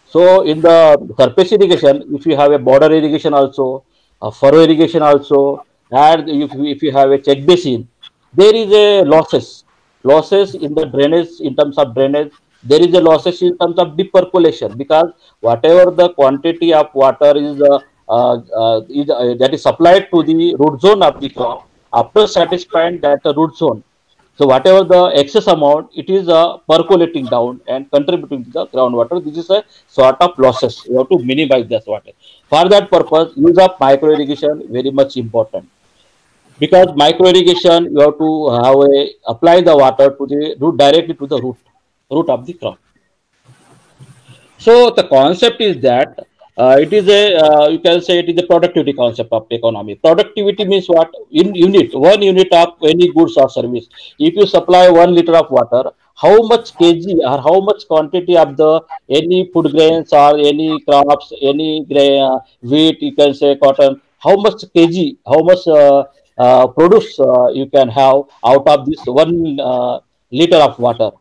So in the surface irrigation, if you have a border irrigation also, a furrow irrigation also, and if you have a check basin, there is a losses in the drainage, in terms of drainage. There is a losses in terms of deep percolation, because whatever the quantity of water is that is supplied to the root zone of the crop, after satisfying that root zone, so whatever the excess amount, it is percolating down and contributing to the groundwater. This is a sort of losses. You have to minimize this water. For that purpose, use of micro irrigation very much important, because micro irrigation you have to have apply the water to the root, directly to the root of the crop. So the concept is that it is a you can say it is a productivity concept of economy. Productivity means what? In unit, 1 unit of any goods or service. If you supply 1 liter of water, how much kg or how much quantity of the any food grains or any crops, any wheat, you can say cotton, how much kg, how much produce you can have out of this 1 liter of water.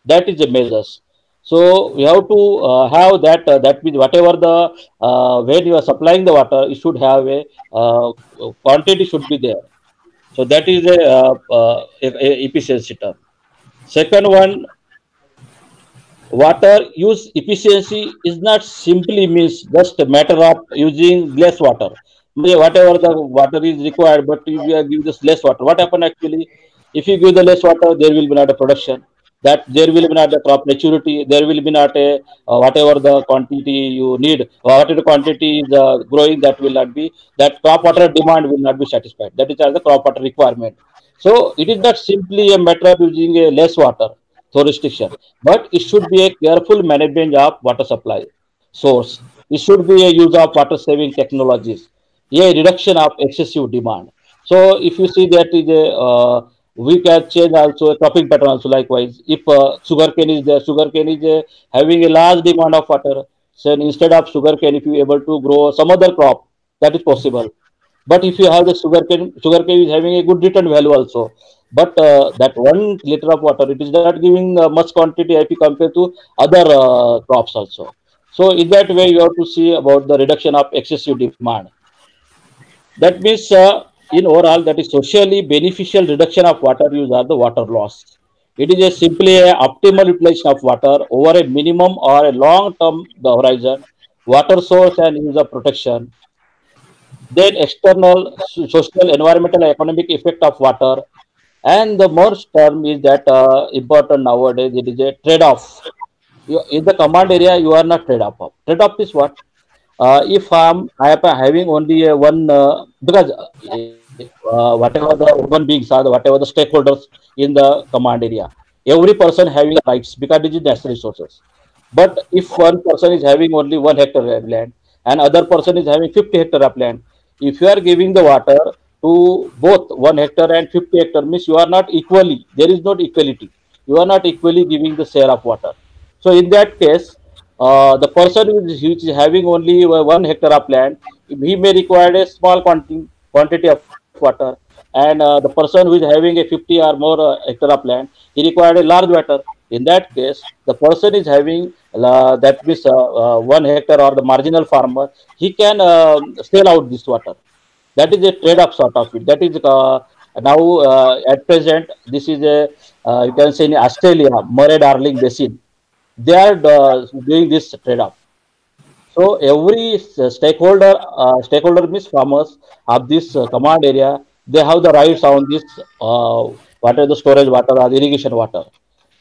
That is the measures. So we have to have that. That means whatever the when you are supplying the water, it should have a quantity should be there. So that is a efficiency term. Second one, water use efficiency is not simply means just a matter of using less water. Whatever the water is required, but if you give this less water, what happen actually? If you give the less water, there will be not a production. That there will be not a crop maturity. There will be not a whatever the quantity you need, whatever the quantity is growing, that will not be, that crop water demand will not be satisfied. That is the crop water requirement. So it is not simply a matter of using a less water through restriction, but it should be a careful management of water supply source. It should be a use of water saving technologies, a reduction of excessive demand. So if you see that is a we can change also a cropping pattern also likewise. If sugarcane is there, sugarcane is having a large demand of water. So instead of sugarcane, if you are able to grow some other crop, that is possible. But if you have the sugarcane is having a good return value also. But that 1 liter of water, it is not giving much quantity if you compare to other crops also. So in that way, you have to see about the reduction of excessive demand. That means in overall, that is socially beneficial reduction of water use or the water loss. It is simply a optimal utilization of water over a minimum or a long-term horizon, water source and use of protection. Then external, social, environmental, economic effect of water. And the most term is that important nowadays, it is a trade-off. In the command area, you are not trade-off. Trade-off is what? If I am having only one, because whatever the human beings are, whatever the stakeholders in the command area, every person having rights because it is natural resources. But if one person is having only 1 hectare of land and other person is having 50 hectare of land, if you are giving the water to both 1 hectare and 50 hectare, means you are not equally, there is not equality. You are not equally giving the share of water. So in that case, the person which is having only 1 hectare of land, he may require a small quantity of water, and the person who is having a 50 or more hectare of land, he required a large water. In that case, the person is having that means 1 hectare, or the marginal farmer, he can sell out this water. That is a trade-off sort of it. That is now at present, this is a you can say in Australia, Murray Darling Basin, they are doing this trade-off. So every stakeholder means farmers of this command area, they have the rights on this water, the storage water or the irrigation water.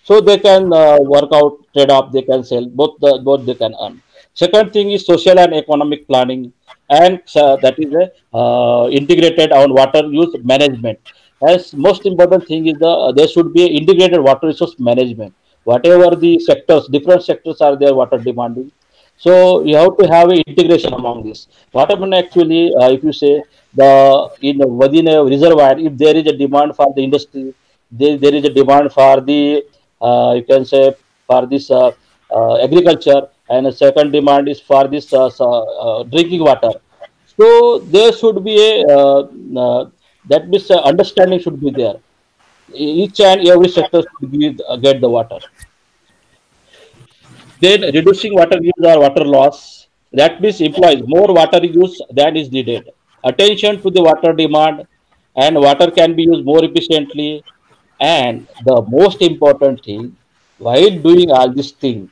So they can work out trade off. They can sell both they can earn. Second thing is social and economic planning, and that is a integrated on water use management. As most important thing is there should be integrated water resource management. Whatever the sectors, different sectors are there water demanding, so you have to have a integration among this. What happen actually, if you say within a reservoir, if there is a demand for the industry, there is a demand for the you can say for this agriculture, and a second demand is for this drinking water. So there should be a that means understanding should be there. Each and every sector should get the water. Then reducing water use or water loss. That means implies more water use than is needed. Attention to the water demand, and water can be used more efficiently. And the most important thing, while doing all these things,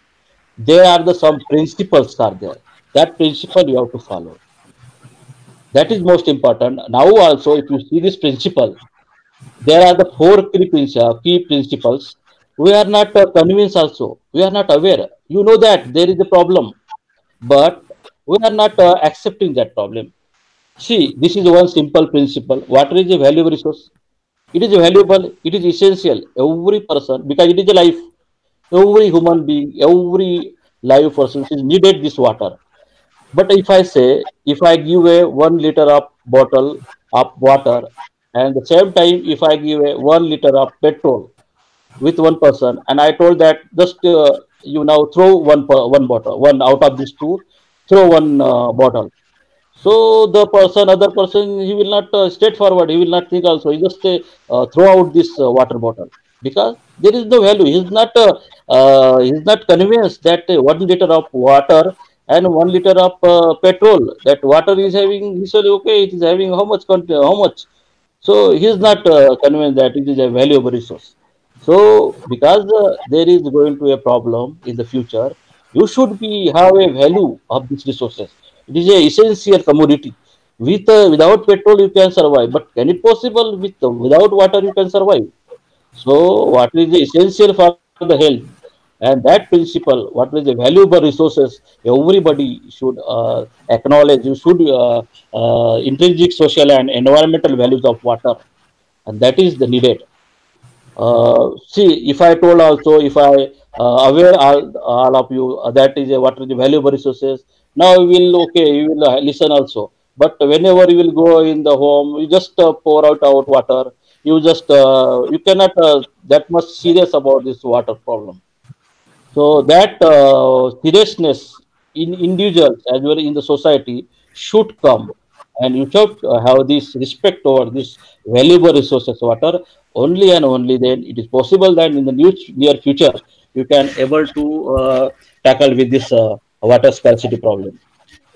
there are the some principles are there. That principle you have to follow. That is most important. Now also, if you see this principle, there are the four key principles. We are not convinced also. We are not aware. You know that there is a problem, but we are not accepting that problem. See, this is one simple principle. Water is a valuable resource. It is valuable. It is essential. Every person, because it is a life. Every human being, every live person is needed this water. But if I say, if I give a 1 liter of bottle of water, and the same time, if I give a 1 liter of petrol with one person, and I told that just you now throw one bottle, one out of these two, throw one bottle. So the other person, he will not straightforward. He will not think also. He just throw out this water bottle because there is no value. He's not convinced that 1 liter of water and 1 liter of petrol, that water is having. He said, okay, it is having how much how much. So he is not convinced that it is a valuable resource. So because there is going to be a problem in the future, you should be have a value of these resources. It is a essential commodity. Without petrol you can survive, but can it possible without water you can survive? So water is essential for the health, and that principle, what is the valuable resources, everybody should acknowledge. You should intrinsic social and environmental values of water, and that is the needed. See, if I told also, if I aware all of you that is what is the valuable resources. Now you will okay, you will listen also. But whenever you will go in the home, you just pour out water. You cannot that much serious about this water problem. So that seriousness in individuals as well in the society should come, and you should have this respect over this valuable resources water. Only and only then it is possible that in the near future you can able to tackle with this water scarcity problem.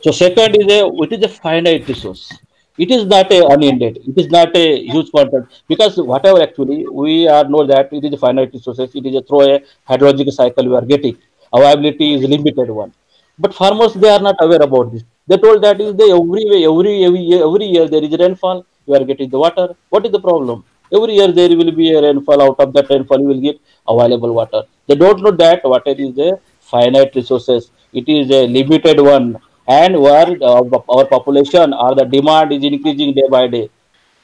So second is it is a finite resource. It is not a unended. It is not a huge quantity because whatever actually we are know that it is a finite resources. It is a through a hydrological cycle we are getting. Availability is limited one. But farmers they are not aware about this. They told that is the every year there is rainfall. You are getting the water. What is the problem? Every year there will be a rainfall. Out of that rainfall you will get available water. They don't know that water is a finite resources. It is a limited one, and where our population or the demand is increasing day by day.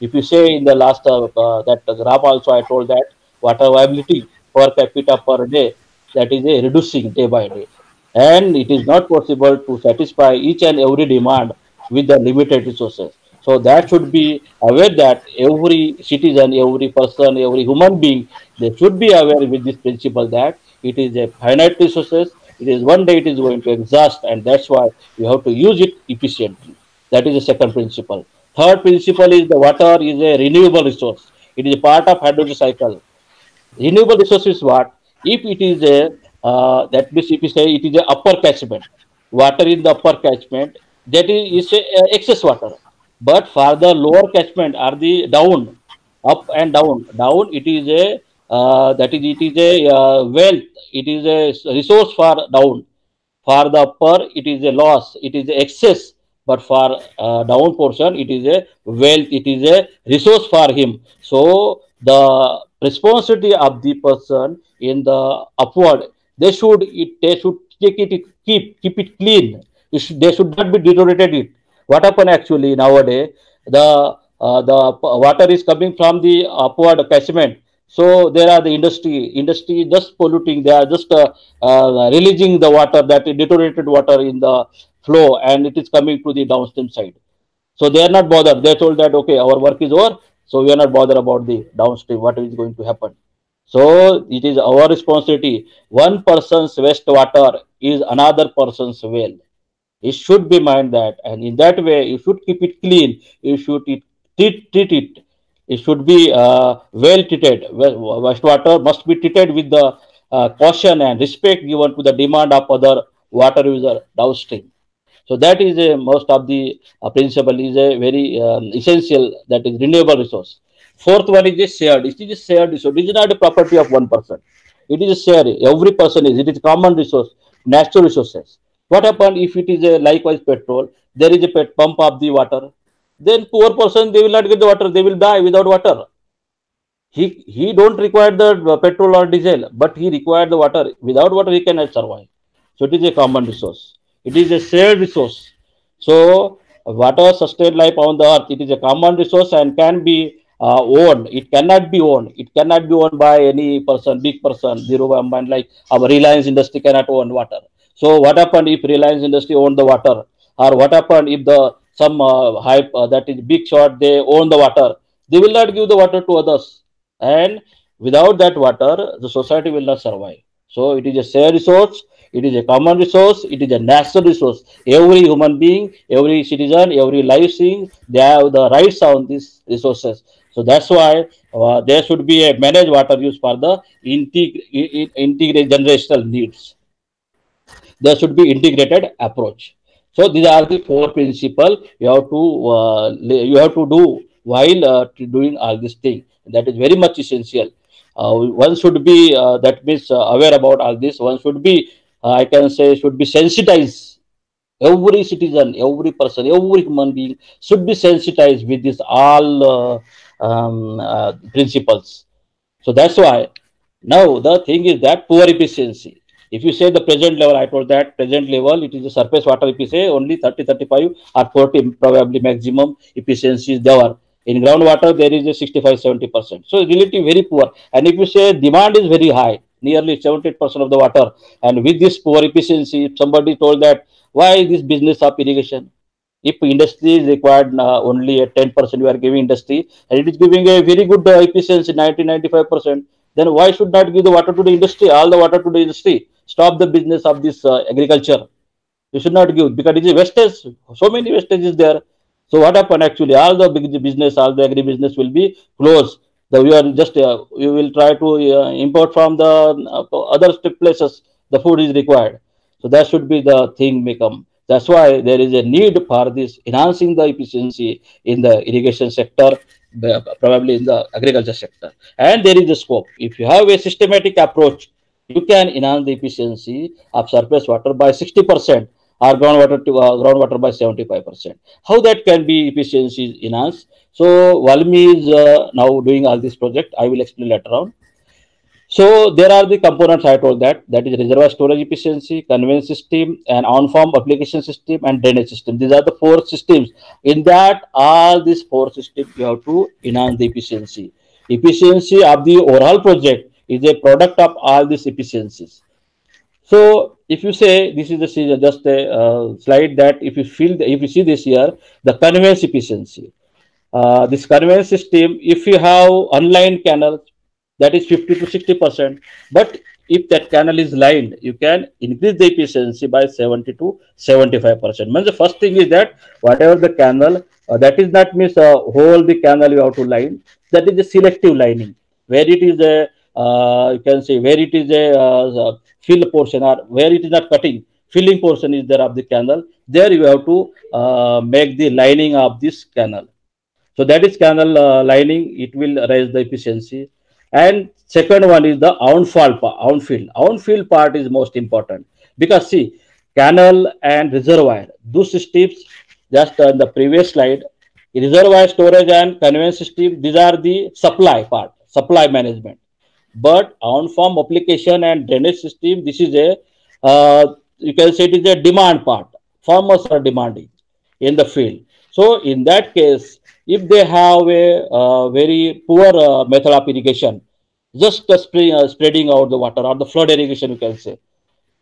If you say in the last that graph also I told that water availability per capita per day, that is a reducing day by day, and it is not possible to satisfy each and every demand with the limited resources. So that should be aware that every citizen, every person, every human being, they should be aware with this principle that it is a finite resources. It is one day it is going to exhaust, and that's why you have to use it efficiently. That is the second principle. Third principle is the water is a renewable resource. It is a part of hydrogen cycle. Renewable resource is what? If it is a that means if you say it is a upper catchment, water in the upper catchment, that is a, excess water. But for the lower catchment or the down, up and down it is a that is it is a wealth. It is a resource for down. For the upper, it is a loss, it is a excess, but for down portion, it is a wealth, it is a resource for him. So the responsibility of the person in the upward, they should take it, keep it clean. They should not be deteriorated it. What happen actually nowadays? The water is coming from the upward catchment, so there are the industry is just polluting, they are just releasing the water, that deteriorated water in the flow, and it is coming to the downstream side. So they are not bothered, they told that okay, our work is over, so we are not bothered about the downstream what is going to happen. So it is our responsibility. One person's wastewater is another person's well. It should be mind that, and in that way you should keep it clean, you should treat it, it should be well treated. Wastewater must be treated with the caution and respect given to the demand of other water user downstream. So that is a most of the principle is a very essential, that is renewable resource. Fourth one is a shared. It is a shared resource. It is not a property of one person. It is a share. Every person is. It is common resource, natural resources. What happen if it is a likewise petrol? There is a pump of the water. Then poor person, they will not get the water. They will die without water. He don't require the petrol or diesel, but he require the water. Without water, he cannot survive. So it is a common resource. It is a shared resource. So water sustained life on the earth. It is a common resource and can be owned. It cannot be owned. It cannot be owned by any person, big person. Zero man, like our Reliance industry cannot own water. So what happened if Reliance industry own the water, or what happened if the some hype that is big shot, they own the water? They will not give the water to others, and without that water, the society will not survive. So it is a shared resource. It is a common resource. It is a natural resource. Every human being, every citizen, every life being, they have the rights on these resources. So that's why there should be a managed water use for the integrated generational needs. There should be integrated approach. So these are the four principles you have to do while doing all these things. That is very much essential. One should be that means aware about all this. One should be I can say should be sensitized. Every citizen, every person, every human being should be sensitized with this all principles. So that's why now the thing is that poor efficiency. If you say the present level, I told that present level, it is a surface water. If you say only 30, 35 or 40 probably maximum efficiency is there. In groundwater, there is a 65, 70%. So relatively very poor. And if you say demand is very high, nearly 70% of the water, and with this poor efficiency, if somebody told that why this business of irrigation? If industry is required only a 10%, you are giving industry, and it is giving a very good efficiency, 90, 95%, then why should not give the water to the industry, all the water to the industry? Stop the business of this agriculture. You should not give, because it is wastage. So many wastage is there. So what happened actually? All the big business, all the agri business will be closed. We are just we will try to import from the other places. The food is required. So that should be the thing become. That's why there is a need for this enhancing the efficiency in the irrigation sector, probably in the agriculture sector. And there is a scope. If you have a systematic approach, you can enhance the efficiency of surface water by 60% or groundwater by 75%. How that can be efficiency enhanced? So Valmi is now doing all this project. I will explain later on. So there are the components I told that is reservoir storage efficiency, conveyance system, and on-farm application system, and drainage system. These are the four systems. In that, all these four systems you have to enhance the efficiency. Efficiency of the overall project is a product of all these efficiencies. So if you say this is just a slide that if you see this here, the conveyance efficiency. This conveyance system, if you have unlined canal, that is 50 to 60%. But if that canal is lined, you can increase the efficiency by 70 to 75%. Means the first thing is that whatever the canal, that is not means whole the canal you have to line. That is a selective lining, where it is a you can say where it is a fill portion, or where it is not cutting, filling portion is there of the canal. There you have to make the lining of this canal. So that is canal lining. It will raise the efficiency. And second one is the outfield part is most important, because see, canal and reservoir. Those systems, just on the previous slide, reservoir storage and conveyance system, these are the supply part, supply management. But on farm application and drainage system, this is a, you can say it is a demand part. Farmers are demanding in the field. So in that case, if they have a very poor method of irrigation, just spreading out the water or the flood irrigation, you can say.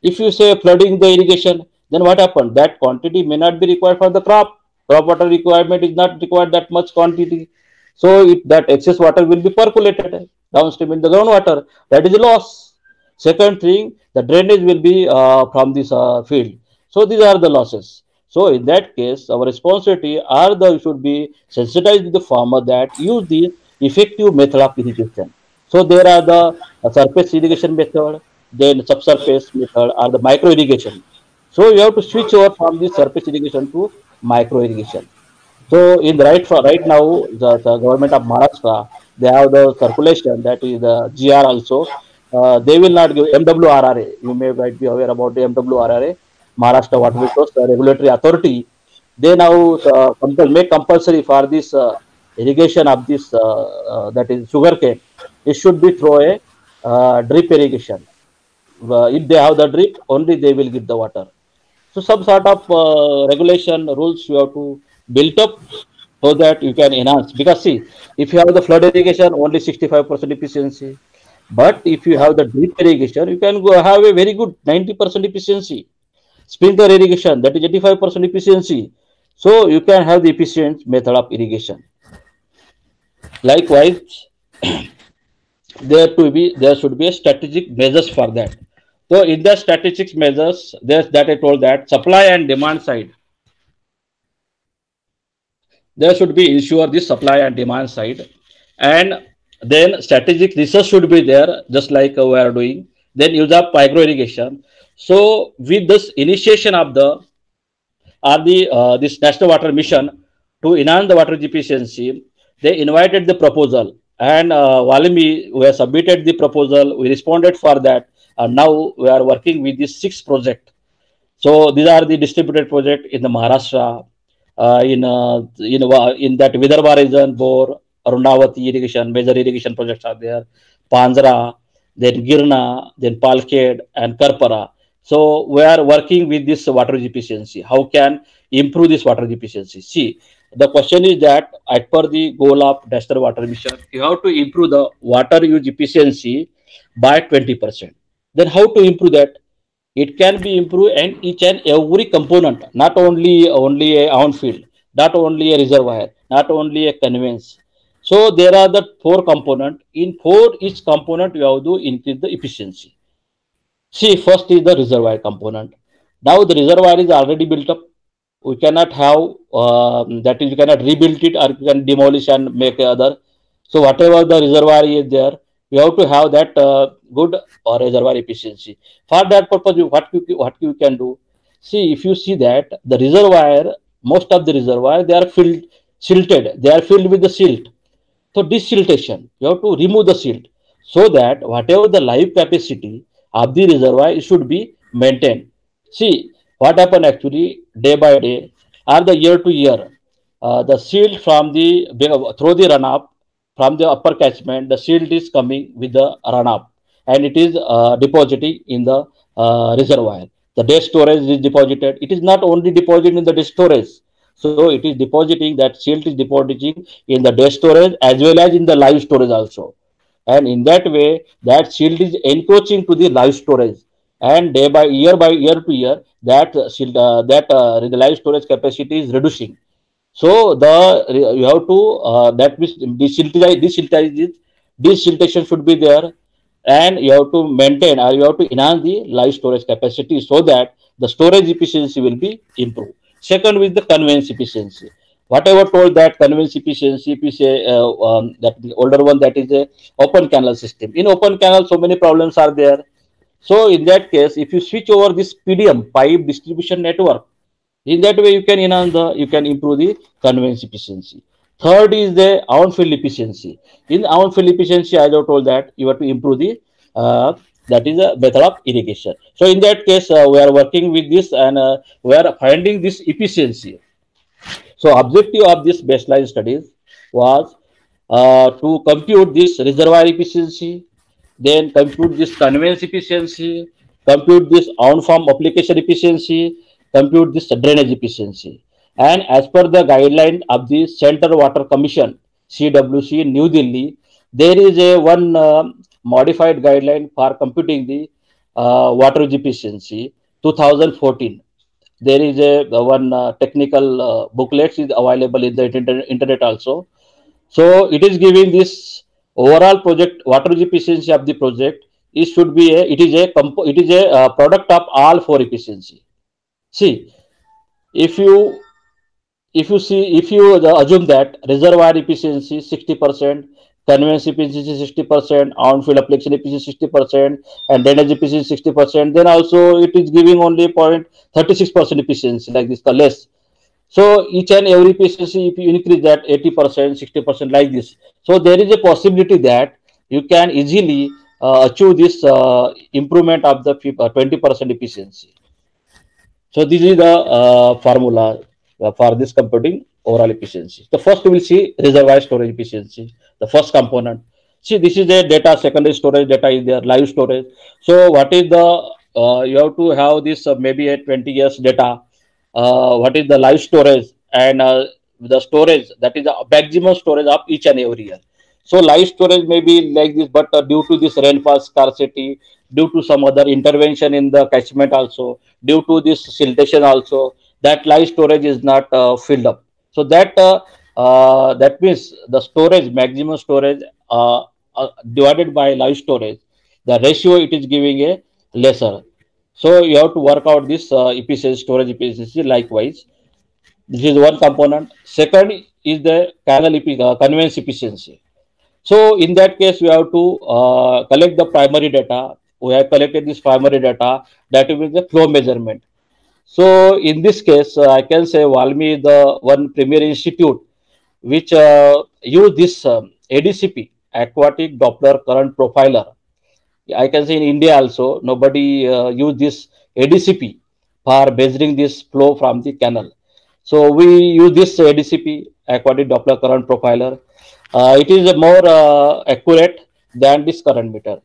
If you say flooding the irrigation, then what happened? That quantity may not be required for the crop. Crop water requirement is not required that much quantity. So if that excess water will be percolated downstream in the groundwater, that is a loss. Second thing, the drainage will be from this field. So these are the losses. So in that case, our responsibility are the should be sensitized to the farmer that use the effective method of irrigation. So there are the surface irrigation method, then subsurface method, or the micro irrigation. So you have to switch over from the surface irrigation to micro irrigation. So in the right now, the government of Maharashtra, they have the circulation that is the GR also. They will not give MWRRA. You may might be aware about the MWRRA, Maharashtra Water Resource Regulatory Authority. They now make compulsory for this irrigation of this that is sugarcane. It should be through a drip irrigation. If they have the drip, only they will give the water. So some sort of regulation rules you have to build up so that you can enhance. Because see, if you have the flood irrigation, only 65% efficiency. But if you have the drip irrigation, you can go have a very good 90% efficiency. Sprinkler irrigation, that is 85% efficiency. So you can have the efficient method of irrigation. Likewise, there should be a strategic measures for that. So in the strategic measures, there's that I told that supply and demand side, there should be ensure the supply and demand side, and then strategic research should be there, just like we are doing. Then use of micro irrigation. So with this initiation of the this national water mission to enhance the water efficiency, they invited the proposal, and Valimi, we have submitted the proposal. We responded for that, and now we are working with this 6 project. So these are the distributed project in the Maharashtra, in that Vidarbha region, Bor, Arunavati irrigation, major irrigation projects are there, Panjra, then Girna, then Palkhed and Karpara. So we are working with this water efficiency. How can improve this water efficiency? See, the question is that as per the goal of National Water Mission, you have to improve the water use efficiency by 20%. Then how to improve that? It can be improved and each and every component, not only a on field, not only a reservoir, not only a conveyance. So there are the 4 components. In each component you have to increase the efficiency. See, first is the reservoir component. Now the reservoir is already built up. We cannot have that is, you cannot rebuild it, or you can demolish and make other. So whatever the reservoir is there, we have to have that good reservoir efficiency. For that purpose, what you can do? See, if you see that the reservoir, most of the reservoir, they are silted. They are filled with the silt. So desiltation, you have to remove the silt so that whatever the live capacity of the reservoir should be maintained. See, what happen actually day by day or the year to year, the silt from the through the runoff from the upper catchment, the silt is coming with the runoff and it is depositing in the reservoir. The dead storage is deposited. It is not only deposited in the dead storage. So it is depositing, that silt is depositing in the dead storage as well as in the live storage also. And in that way, that silt is encroaching to the live storage. And by year to year, that silt, the live storage capacity is reducing. So you have to that means desiltation should be there, and you have to maintain or you have to enhance the live storage capacity so that the storage efficiency will be improved. Second is the conveyance efficiency. Whatever told that conveyance efficiency, if you say that the older one, that is a open canal system. In open canal, so many problems are there. So in that case, if you switch over this PDM, pipe distribution network, in that way you can improve the conveyance efficiency. Third is the on field efficiency. In on field efficiency, as I told that you have to improve the That is a method of irrigation. So in that case, we are working with this, and we are finding this efficiency. So objective of this baseline studies was to compute this reservoir efficiency, then compute this conveyance efficiency, compute this on-farm application efficiency, compute this drainage efficiency. And as per the guideline of the Central Water Commission, CWC, New Delhi, there is a one modified guideline for computing the water use efficiency 2014. There is a one technical booklet is available in the internet also. So it is giving this overall project water use efficiency of the project. It should be a it is a product of all four efficiency. See, if you if you assume that reservoir efficiency 60%, conveyance efficiency 60%, on-field application efficiency 60%, and drainage efficiency 60%, then also it is giving only 0.36% efficiency, like this, the less. So each and every efficiency, if you increase that 80%, 60% like this, so there is a possibility that you can easily achieve this improvement of the 20% efficiency. So this is the formula for this computing overall efficiency. The first we will see reservoir storage efficiency, the first component. See, this is a data, secondary storage data is there, live storage. So what is the, you have to have this maybe a 20 years data. What is the live storage, and the storage, that is the maximum storage of each and every year. So live storage may be like this, but due to this rainfall scarcity, due to some other intervention in the catchment also, due to this siltation also, that live storage is not filled up. So that that means the storage, maximum storage divided by live storage, the ratio it is giving a lesser. So you have to work out this efficiency, storage efficiency likewise. This is one component. Second is the conveyance efficiency. So in that case, we have to collect the primary data. We have collected this primary data, that will be the flow measurement. So in this case, I can say Valmi is the one premier institute which use this ADCP, aquatic Doppler current profiler. I can say in India also, nobody use this ADCP for measuring this flow from the canal. So we use this ADCP, aquatic Doppler current profiler. It is more accurate than this current meter.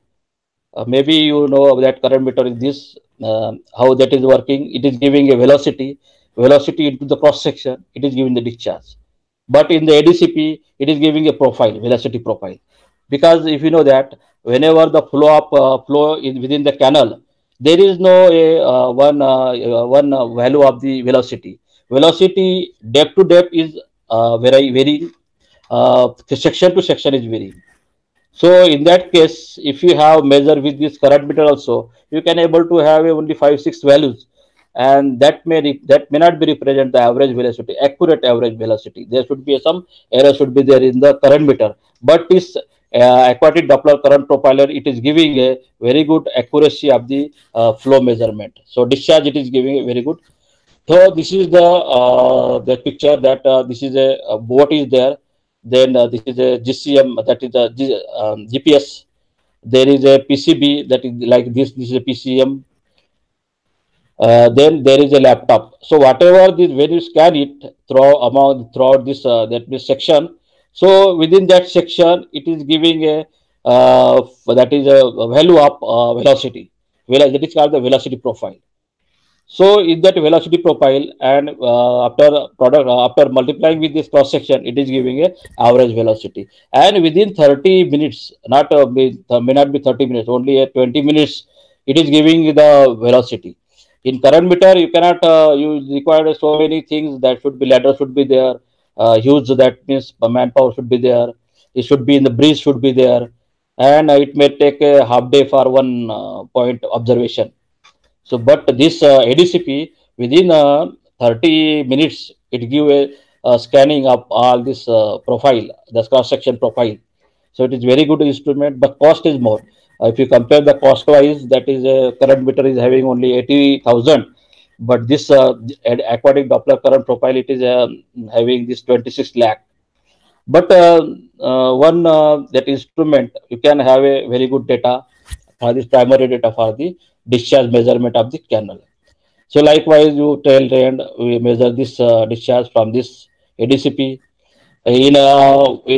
Maybe you know that current meter is this, how that is working. It is giving a velocity into the cross section, it is giving the discharge. But in the ADCP, it is giving a profile, velocity profile. Because if you know that whenever the flow is within the canal, there is no one value of the velocity. Velocity depth to depth is very section to section is varying. So in that case, if you have measure with this current meter also, you can able to have only 5-6 values, and that may not be represent the average velocity, accurate average velocity. There should be some error should be there in the current meter. But this aquatic Doppler current profiler, it is giving a very good accuracy of the flow measurement. So discharge, it is giving a very good. So this is the picture that this is a boat is there. Then this is a GCM, that is a GPS. There is a PCB that is like this. This is a PCM. Then there is a laptop. So whatever this, when you scan it throughout this that section, so within that section, it is giving a that is a value of velocity. That is called the velocity profile. So in that velocity profile, and after multiplying with this cross section, it is giving a average velocity. And within 30 minutes, not may not be 30 minutes, only 20 minutes, it is giving the velocity. In current meter, you cannot you require so many things. That should be ladder should be there, huge, that means manpower should be there. It should be in the breeze should be there, and it may take a half day for one point observation. So, but this ADCP within 30 minutes, it give a scanning of all this profile, the cross section profile. So it is very good instrument. The cost is more. If you compare the cost wise, that is current meter is having only 80,000, but this aquatic Doppler current profile, it is having this 26 lakh. But one that instrument, you can have a very good data, for this primary data for the discharge measurement of the canal. So likewise, you tail end we measure this discharge from this ADCP in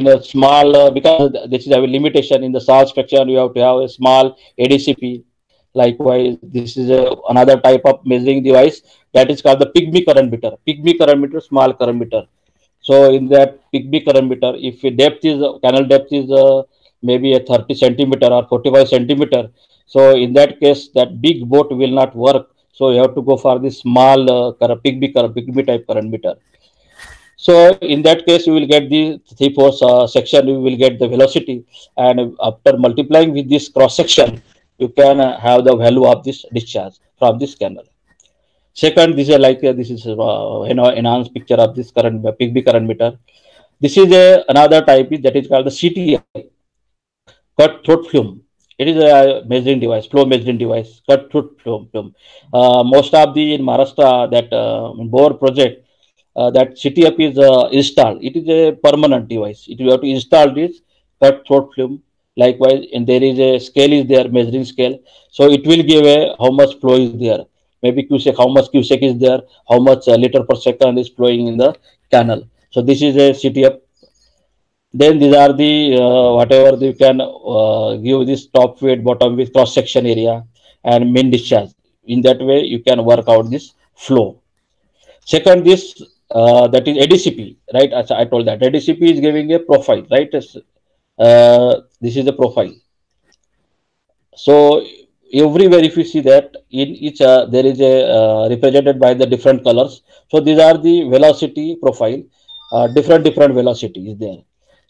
a small because this is a limitation in the salt structure. You have to have a small ADCP. Likewise, this is another type of measuring device that is called the pygmy current meter. Pygmy current meter, small current meter. So in that pygmy current meter, if depth is canal depth is maybe a 30 centimeter or 45 centimeter, so in that case, that big boat will not work. So you have to go for the small pygmy type current meter. So in that case, you will get the three force section. You will get the velocity, and after multiplying with this cross section, you can have the value of this discharge from this canal. Second, this is this is enhanced picture of this current pygmy current meter. This is another type that is called the CTF, cut throat flume. It is a measuring device, flow measuring device, cut throat flume. Most of the in Maharashtra that Bore project that CTF is installed. It is a permanent device. It you have to install this cut throat flume. Likewise, and there is a scale is there, measuring scale. So it will give a how much flow is there. Maybe Qsec, how much Qsec is there, how much liter per second is flowing in the canal. So this is a CTF. Then these are the whatever you can give this top weight, bottom weight, cross section area, and mean discharge. In that way, you can work out this flow. Second, this that is ADCP, right? As I told that ADCP is giving a profile, right? This is a profile. So everywhere, if you see that in each there is a represented by the different colors. So these are the velocity profile, different velocity is there.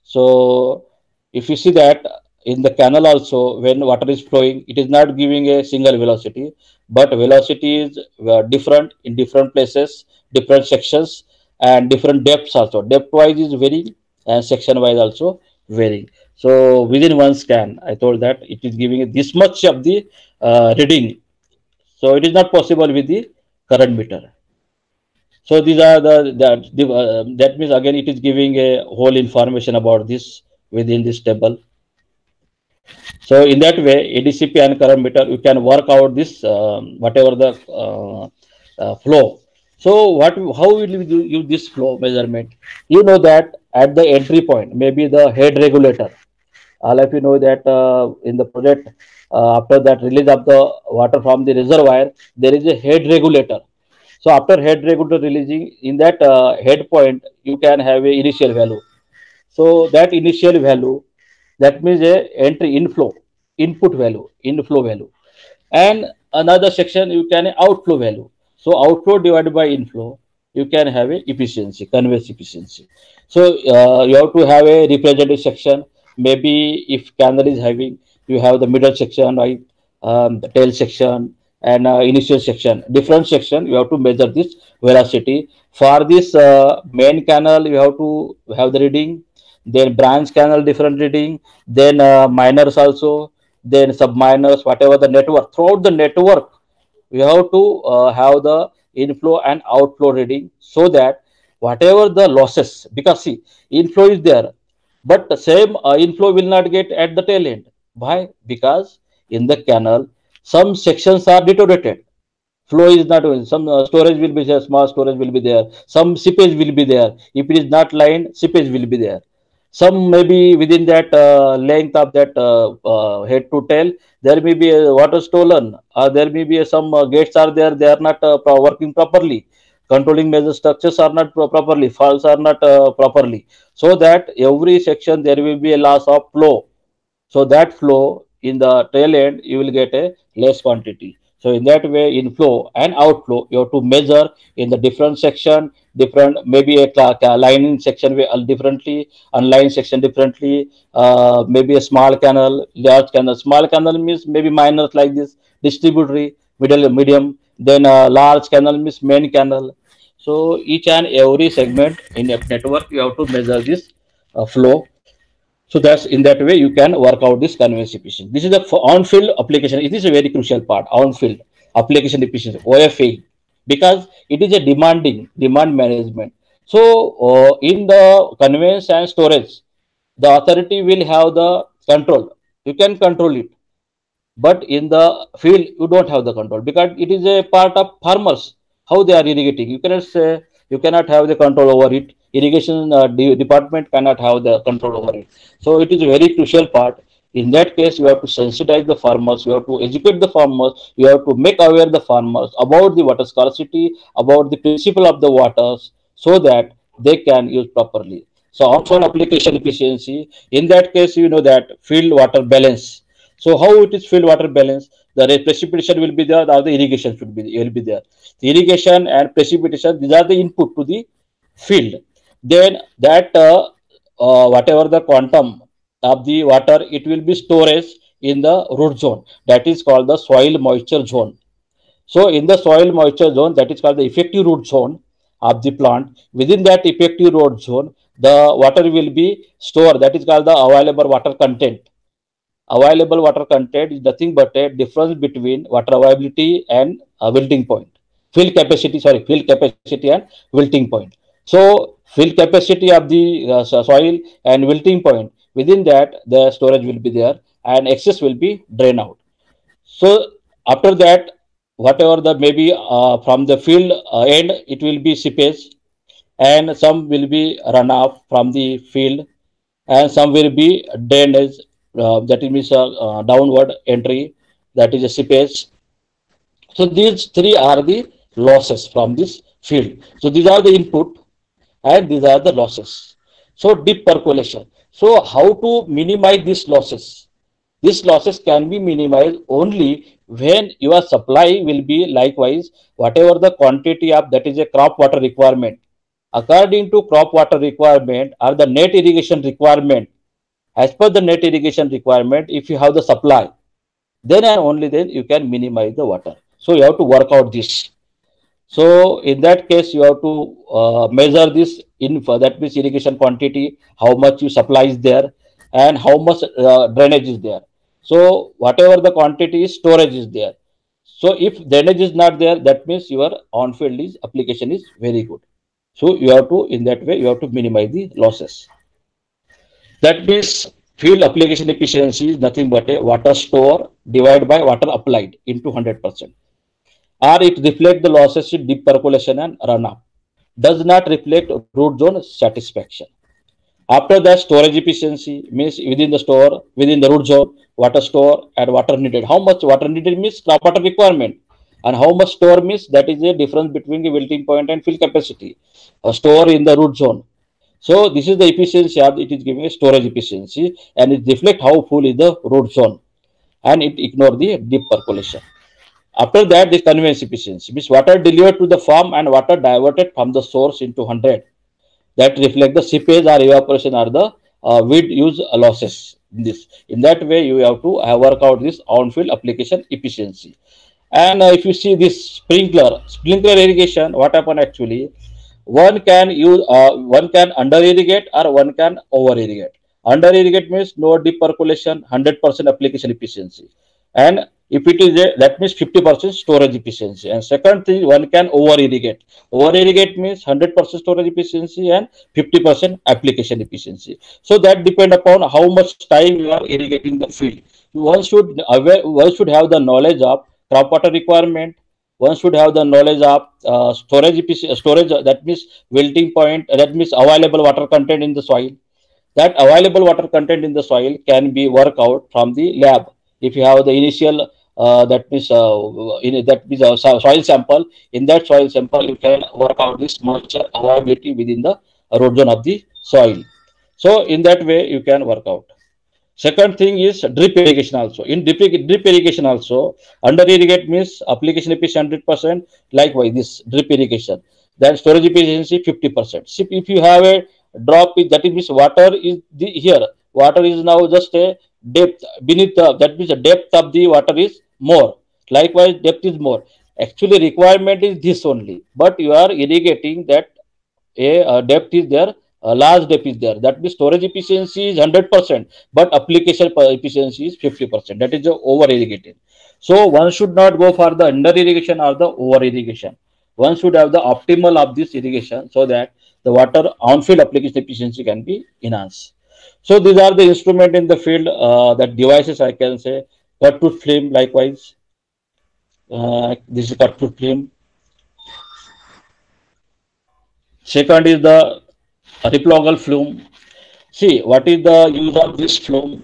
So if you see that in the canal also, when water is flowing, it is not giving a single velocity, but velocity is different in different places, different sections, and different depths also. Depth wise is varying, and section wise also varying. So within one scan, I told that it is giving this much of the reading. So it is not possible with the current meter. So these are that means again it is giving a whole information about this within this table. So in that way, ADCP and current meter, you can work out this whatever the flow. So how will you use this flow measurement? You know that at the entry point, maybe the head regulator. All of you know that in the project, after that release of the water from the reservoir, there is a head regulator. So after head regulator releasing, in that head point, you can have a initial value. So that initial value, that means a entry inflow, input value, inflow value, and another section you can outflow value. So outflow divided by inflow, you can have a efficiency, conveyance efficiency. So you have to have a representative section. Maybe if canal is having, you have the middle section, right, the tail section, and initial section. Different section, you have to measure this velocity. For this main canal, you have to have the reading. Then branch canal different reading. Then minors also. Then subminors, whatever the network. Throughout the network, we have to have the inflow and outflow reading, so that whatever the losses, because see, inflow is there, but the same inflow will not get at the tail end. Why? Because in the canal, some sections are deteriorated. Flow is not some storage will be there, small storage will be there, some seepage will be there. If it is not lined, seepage will be there. Some maybe within that length of that head to tail, there may be a water stolen, or there may be some gates are there, they are not working properly. Controlling measure structures are not properly, falls are not properly. So that every section there will be a loss of flow. So that flow in the tail end, you will get a less quantity. So in that way, inflow and outflow, you have to measure in the different section, different, maybe a lining section differently, unlined section differently, maybe a small canal, large canal. Small canal means maybe minors like this, distributary, medium, then large canal means main canal. So each and every segment in a network, you have to measure this flow. So that's in that way you can work out this conveyance efficiency. This is the on-field application. It is a very crucial part, on-field application efficiency, OFA, because it is a demand management. So in the conveyance and storage, the authority will have the control. You can control it. but in the field you don't have the control because it is a part of farmers how they are irrigating. You cannot say you cannot have the control over it. Irrigation department cannot have the control over it. So it is a very crucial part. In that case, you have to sensitize the farmers, you have to educate the farmers, you have to make aware the farmers about the water scarcity, about the principle of the waters, so that they can use properly. So offshore application efficiency, in that case, you know that field water balance. So how it is field water balance? The precipitation will be there, or the irrigation will be there. The irrigation and precipitation, these are the input to the field. Then that whatever the quantum of the water, it will be storage in the root zone. That is called the soil moisture zone. So in the soil moisture zone, that is called the effective root zone of the plant. Within that effective root zone, the water will be stored. That is called the available water content. Available water content is nothing but a difference between water availability and wilting point. Fill capacity and wilting point. So fill capacity of the soil and wilting point, within that the storage will be there and excess will be drained out. So after that, whatever the maybe from the field end, it will be seepage, and some will be runoff from the field, and some will be drainage, that means downward entry, that is a seepage. So these three are the losses from this field. So these are the input and these are the losses. So deep percolation. So how to minimize these losses? These losses can be minimized only when your supply will be likewise whatever the quantity of that is a crop water requirement. According to crop water requirement or the net irrigation requirement, as per the net irrigation requirement, if you have the supply, then and only then you can minimize the water. So you have to work out this. So in that case, you have to measure this in that means irrigation quantity, how much you supply is there, and how much drainage is there. So whatever the quantity is, storage is there. So if drainage is not there, that means your on-field is application is very good. So you have to, in that way, you have to minimize the losses. That means field application efficiency is nothing but a water store divided by water applied into 100%. Or it reflects the losses in deep percolation and runoff. Does not reflect root zone satisfaction. After that, storage efficiency means within the root zone, water store and water needed. How much water needed means crop water requirement, and how much store means that is a difference between the wilting point and fill capacity. A store in the root zone. So this is the efficiency of it is giving a storage efficiency, and it reflects how full is the root zone, and it ignore the deep percolation. After that, the conveyance efficiency means water delivered to the farm and water diverted from the source into 100. That reflect the seepage or evaporation or the weed use losses. In that way, you have to work out this on-field application efficiency. And if you see this sprinkler irrigation, what happen actually? One can under irrigate or one can over irrigate. Under irrigate means no deep percolation, 100% application efficiency, and if it is that means 50% storage efficiency. And second thing, one can over irrigate. Over irrigate means 100% storage efficiency and 50% application efficiency. So that depend upon how much time you are irrigating the field. One should have the knowledge of crop water requirement. One should have the knowledge of storage, that means wilting point, that means available water content in the soil. That available water content in the soil can be worked out from the lab. If you have the initial that means soil sample, in that soil sample you can work out this moisture availability within the root zone of the soil. So in that way you can work out. Second thing is drip irrigation also. In drip irrigation also, under irrigate means application efficiency 100%. Likewise, this drip irrigation. Then storage efficiency 50%. So if you have a drop, that means water is here. Water is now just a depth beneath that means the depth of the water is more. Likewise, depth is more. Actually, requirement is this only, but you are irrigating that a depth is there. A large depth is there. That means storage efficiency is 100%, but application efficiency is 50%. That is the over irrigated. So one should not go for the under irrigation or the over irrigation. One should have the optimal of this irrigation so that the water on-field application efficiency can be enhanced. So these are the instrument in the field, that devices I can say. Cut through film likewise. This is cut through film. Second is the replogal flume. See, what is the use of this flume?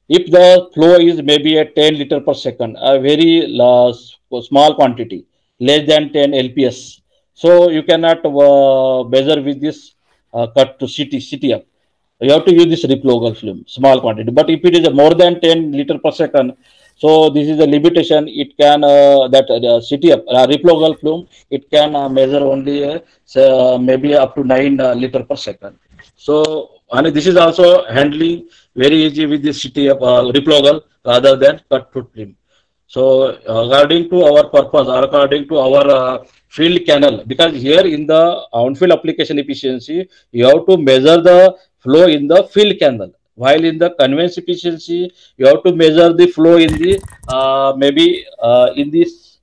If the flow is maybe a 10 liter per second, a very small quantity, less than 10 LPS, so you cannot measure with this cut to CTF. You have to use this replogal film, small quantity. But if it is more than 10 liter per second, so this is a limitation. It can that CTF replogal film, it can measure only maybe up to 9 liter per second. So and this is also handling very easy with this CTF replogal rather than cut through film. So according to our purpose, or according to our field canal, because here in the on-field application efficiency, you have to measure the flow in the field canal. While in the conveyance efficiency, you have to measure the flow in the maybe in this,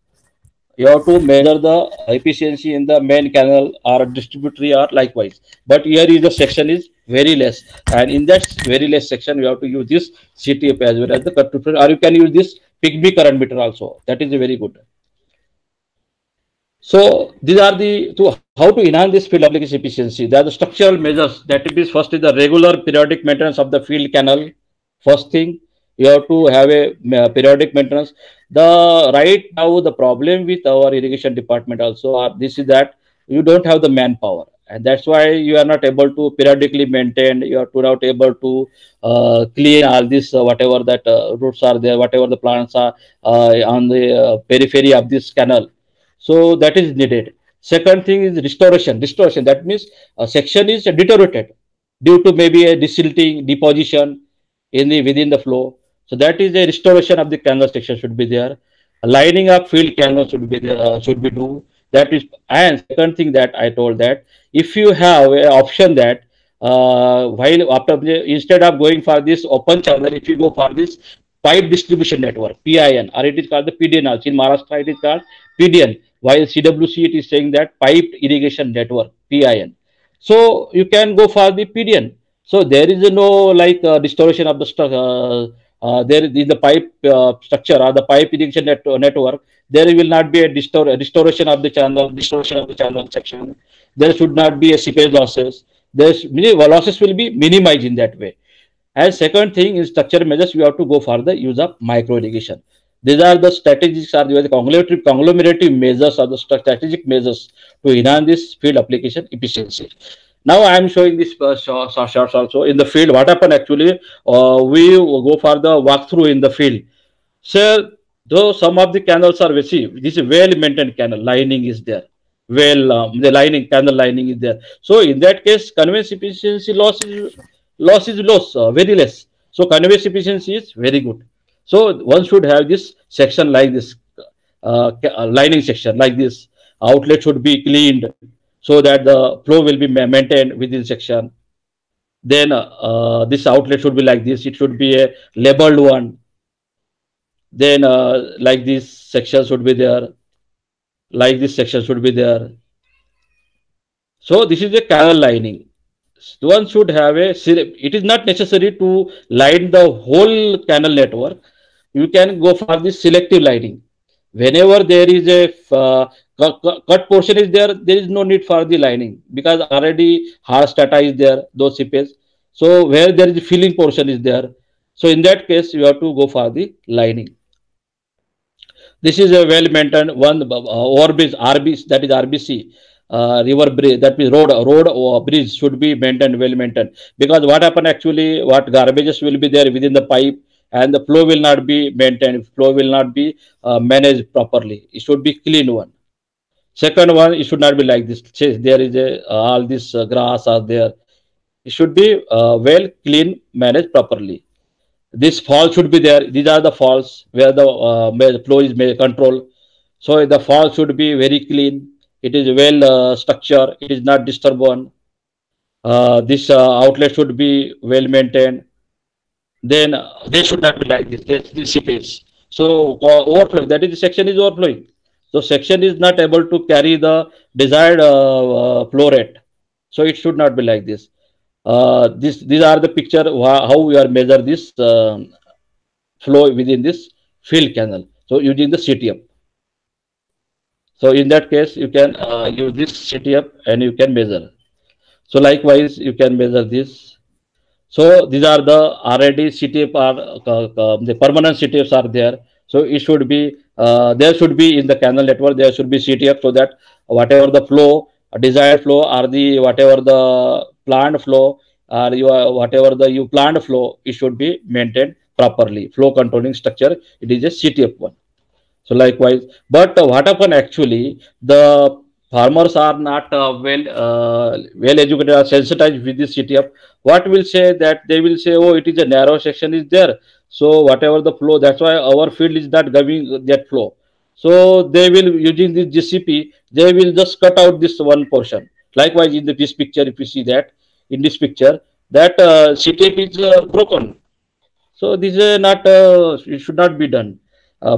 you have to measure the efficiency in the main canal or distributary or likewise. But here is the section is very less, and in that very less section, you have to use this CTF as well as the cut to field, or you can use this Pygmy current meter also. That is very good. So these are the how to enhance this field application efficiency. There are the structural measures. That is, first is the regular periodic maintenance of the field canal. First thing, you have to have a periodic maintenance. The right now the problem with our irrigation department also this is that you don't have the manpower, and that's why you are not able to periodically maintain. You are not able to clean all this whatever that roots are there, whatever the plants are on the periphery of this canal. So that is needed. Second thing is restoration. Restoration, that means a section is deteriorated due to maybe a desilting, deposition in the within the flow. So that is a restoration of the canal section should be there. Lining up field canal should be there, should be do. That is, and second thing that I told that if you have an option that while after instead of going for this open channel, if you go for this pipe distribution network PIN, or it is called the PDN also. In Maharashtra it is called PDN, while CWC it is saying that piped irrigation network PIN. So you can go for the PDN. So there is no like distortion of the there is the pipe structure or the pipe irrigation network. There will not be a distortion of the channel section. There should not be a seepage losses. Losses will be minimized in that way. And second thing is structure measures. You have to go for the use of micro irrigation. These are the strategies, are the conglomerative measures, or the strategic measures to enhance this field application efficiency. Now I am showing this shots also in the field. What happened actually? We go for the walkthrough in the field. So though some of the canals are this is well maintained canal, lining is there. Well, the lining, canal lining is there. So in that case, conveyance efficiency loss is very less. So conveyance efficiency is very good. So one should have this section like this, lining section like this. Outlet should be cleaned so that the flow will be maintained within section. Then this outlet should be like this. It should be a labeled one. Then like this section should be there. Like this section should be there. So this is a canal lining. One should have a, it is not necessary to line the whole canal network. You can go for this selective lining. Whenever there is a cut portion is there, there is no need for the lining because already hard strata is there, those seepage. So where there is a filling portion is there. So in that case, you have to go for the lining. This is a well maintained one overbridge, that is RBC. River bridge, that means road or bridge should be maintained, well maintained, because what happen actually, what garbages will be there within the pipe and the flow will not be maintained, flow will not be managed properly. It should be clean one. Second one, it should not be like this. There is a all this grass are there. It should be well clean, managed properly. This fall should be there. These are the falls where the flow is controlled. So the fall should be very clean. It is well structured. It is not disturbed one. This outlet should be well maintained. Then they should not be like this. This seepage. So overflow. That is the section is overflowing. So section is not able to carry the desired flow rate. So it should not be like this. These are the picture how we are measure this flow within this field canal. So using the CTF. So in that case, you can use this CTF and you can measure. So likewise, you can measure this. So these are the already CTF are the permanent CTFs are there. So it should be there should be in the canal network there should be CTF so that whatever the flow, desired flow, or the whatever the planned flow, or whatever the you planned flow, it should be maintained properly. Flow controlling structure, it is a CTF one. So likewise, but what happen actually, the farmers are not well educated or sensitized with this CTF. What will say that they will say, oh, it is a narrow section is there. So whatever the flow, that's why our field is not giving that flow. So they will using this GCP, they will just cut out this one portion. Likewise, in this picture, if you see that in this picture, that CTF is broken. So this is not it should not be done.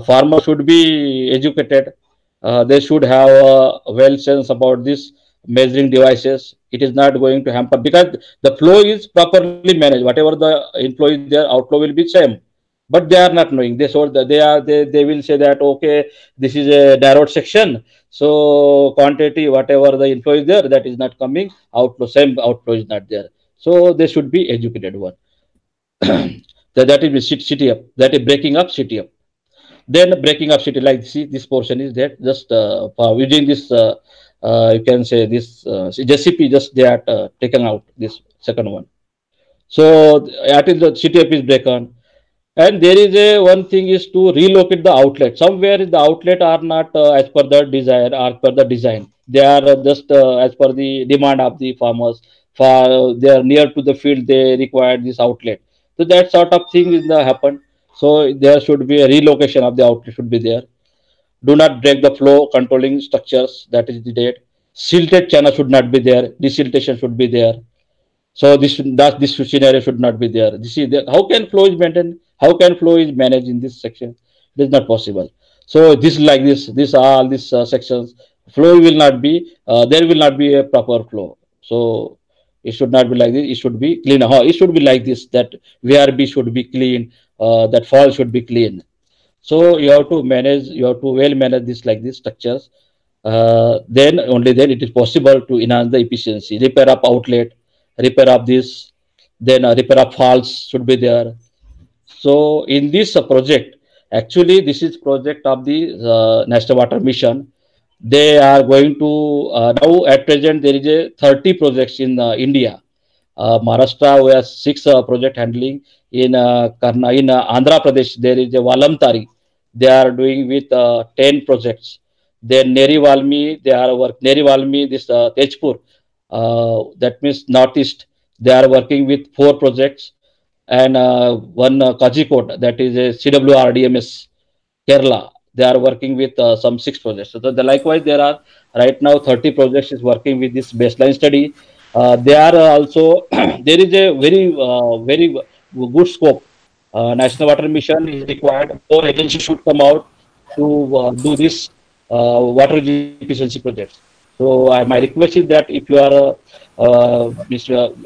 Farmers should be educated. They should have a well sense about this measuring devices. It is not going to hamper because the flow is properly managed. Whatever the employees their outflow will be same, but they are not knowing. They should they will say that okay, this is a narrowed section. So quantity whatever the employees there that is not coming outflow same outflow is not there. So they should be educated one. That is CTF, that is breaking up CTF. Then breaking up CTF, like see this portion is that just for using this you can say this JCP just they are taken out this second one. So that is the CTF is broken. And there is a one thing is to relocate the outlet. Somewhere the outlet are not as per the desire or per the design. They are just as per the demand of the farmers. For they are near to the field, they require this outlet. So that sort of thing is happen. So there should be a relocation of the outlet should be there. Do not break the flow controlling structures. That is the date. Silted channel should not be there. Desiltation should be there. So this scenario should not be there. This is how can flow is maintained? How can flow is managed in this section? It is not possible. So this like this. This all these sections flow will not be. There will not be a proper flow. So it should not be like this. It should be clean. It should be like this. That VRB should be clean. That fall should be clean. So you have to manage. You have to well manage this like this structures. Then only then it is possible to enhance the efficiency. Repair of outlet, repair of this, then repair of faults should be there. So in this project, actually this is project of the National Water Mission. They are going to now at present there is a 30 projects in India. Maharashtra we have 6 project handling in Andhra Pradesh there is a Valamtari. They are doing with 10 projects. Then Neri Valmi they are work Neri Valmi this Tejpur that means northeast they are working with 4 projects and one Kajikot that is a CWRDMS Kerala they are working with some 6 projects. So likewise there are right now 30 projects is working with this baseline study. They are also there is a very good scope. National Water Mission is required. More agencies should come out to do this water efficiency projects. So my request is that if you are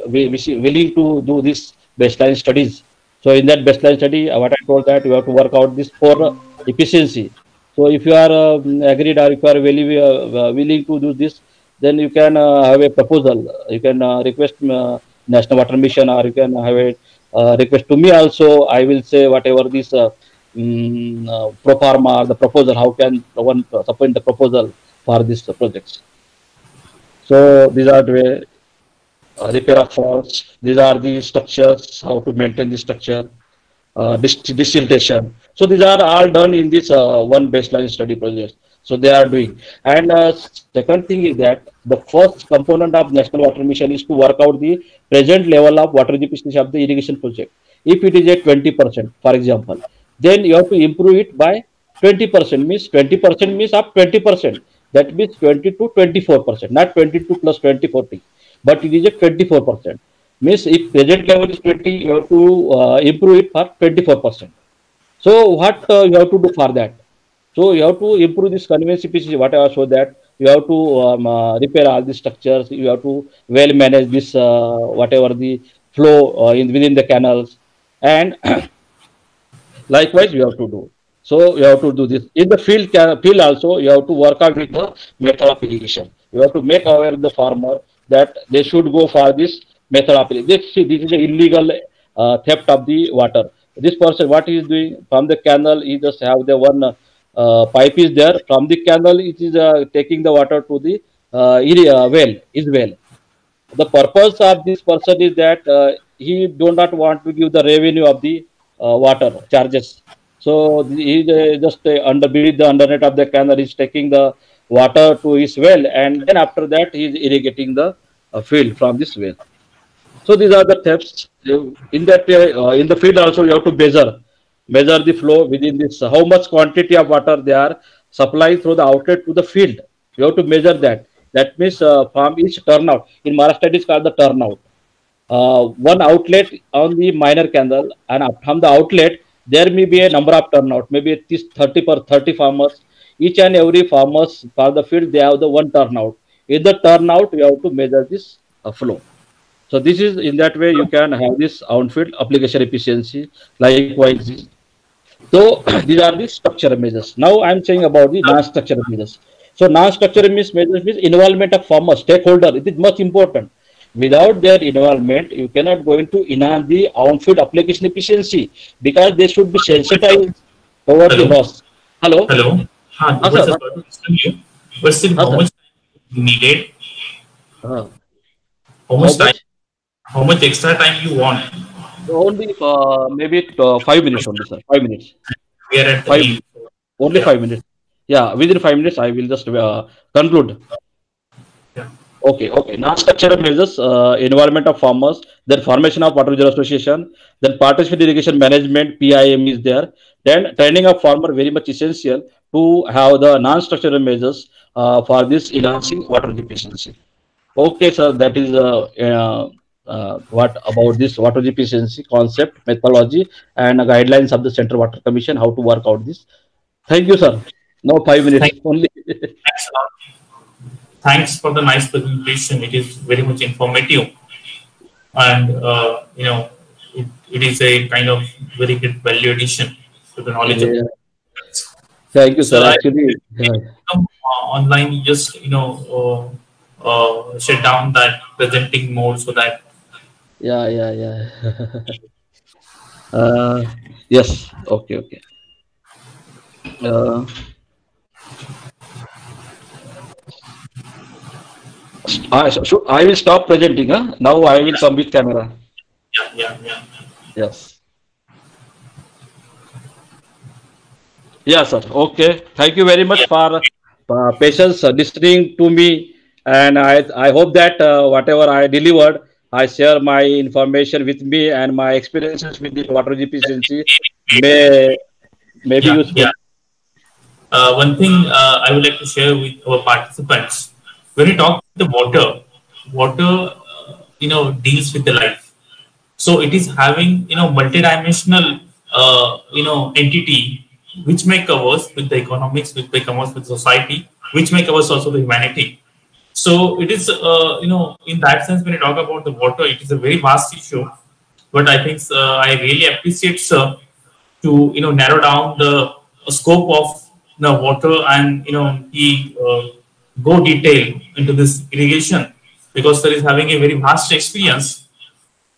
willing to do this baseline studies, so in that baseline study, what I told that you have to work out this for efficiency. So if you are agreed or if you are really willing to do this, then you can have a proposal. You can request National Water Mission, or you can have a request to me also. I will say whatever this pro forma, the proposal, how can one submit the proposal for this projects. So these are the repair of faults. These are the structures, how to maintain the structure, desiltation. So these are all done in this one baseline study project. So they are doing. And second thing is that the first component of National Water Mission is to work out the present level of water efficiency of the irrigation project. If it is at 20%, for example, then you have to improve it by 20%. Means 20% means up 20%. That means 20 to 24%, not 22 plus 20, 40. But it is at 24%. Means if present level is 20, you have to improve it for 24%. So what you have to do for that? So you have to improve this conveyance efficiency, whatever, so that you have to repair all the structures. You have to well manage this whatever the flow within the canals, and likewise you have to do. So you have to do this. In the field also, you have to work out with the method of irrigation. You have to make aware the farmer that they should go for this method of irrigation. This is an illegal theft of the water. This person, what he is doing from the canal, he just have the one pipe is there. From the canal, it is taking the water to the well, is well. The purpose of this person is that he do not want to give the revenue of the water charges. So he just under beneath the undernet of the canal is taking the water to his well, and then after that he is irrigating the field from this well. So these are the steps. In that in the field also you have to measure the flow within this. How much quantity of water they are supplying through the outlet to the field. You have to measure that. That means from each turnout. In Maharashtra it is called the turnout. One outlet on the minor canal, and from the outlet there may be a number of turnout, maybe at least 30 per 30 farmers. Each and every farmers for the field they have the one turnout. In the turnout you have to measure this flow. So this is in that way you can have this on-field application efficiency. Likewise, so these are the structural measures. Now I am saying about the non-structural measures. So non-structural measures means involvement of farmer stakeholder. It is much important. Without their involvement, you cannot going to enhance the on-field application efficiency because they should be sensitized over the loss. Hello. Hello. Sir. But still, how much time needed? How much time? How much extra time you want? Only maybe 5 minutes only, sir. 5 minutes. We are at the end. Only 5 minutes. Yeah, within 5 minutes I will just conclude. Yeah. Okay. Non-structural measures, environment of farmers, then formation of water user association, then participant irrigation management, PIM is there. Then training of farmer very much essential to have the non-structural measures for this enhancing water efficiency. Okay, sir, that is what about this water efficiency concept, methodology, and guidelines of the Central Water Commission, how to work out this. Thank you, sir. No 5 minutes only. Thanks a lot. Thanks for the nice presentation. It is very much informative, and it is a kind of very good value addition to the knowledge. Yeah. Thank you, sir. So actually, come online, just shut down that presenting mode so that. Yeah. Yes. Okay. I will stop presenting. Now I will come with camera. Yeah. Yes. Yeah, sir. Okay. Thank you very much for patience listening to me, and I hope that whatever I delivered, I share my information with me and my experiences with the water efficiency may be useful. Yeah. One thing I would like to share with our participants: when we talk about the water, deals with the life. So it is having multidimensional entity which may covers with the economics, which may covers with society, which may covers also the humanity. So it is in that sense when you talk about the water, it is a very vast issue. But I think I really appreciate sir to narrow down the scope of the water and he go detail into this irrigation because there is having a very vast experience.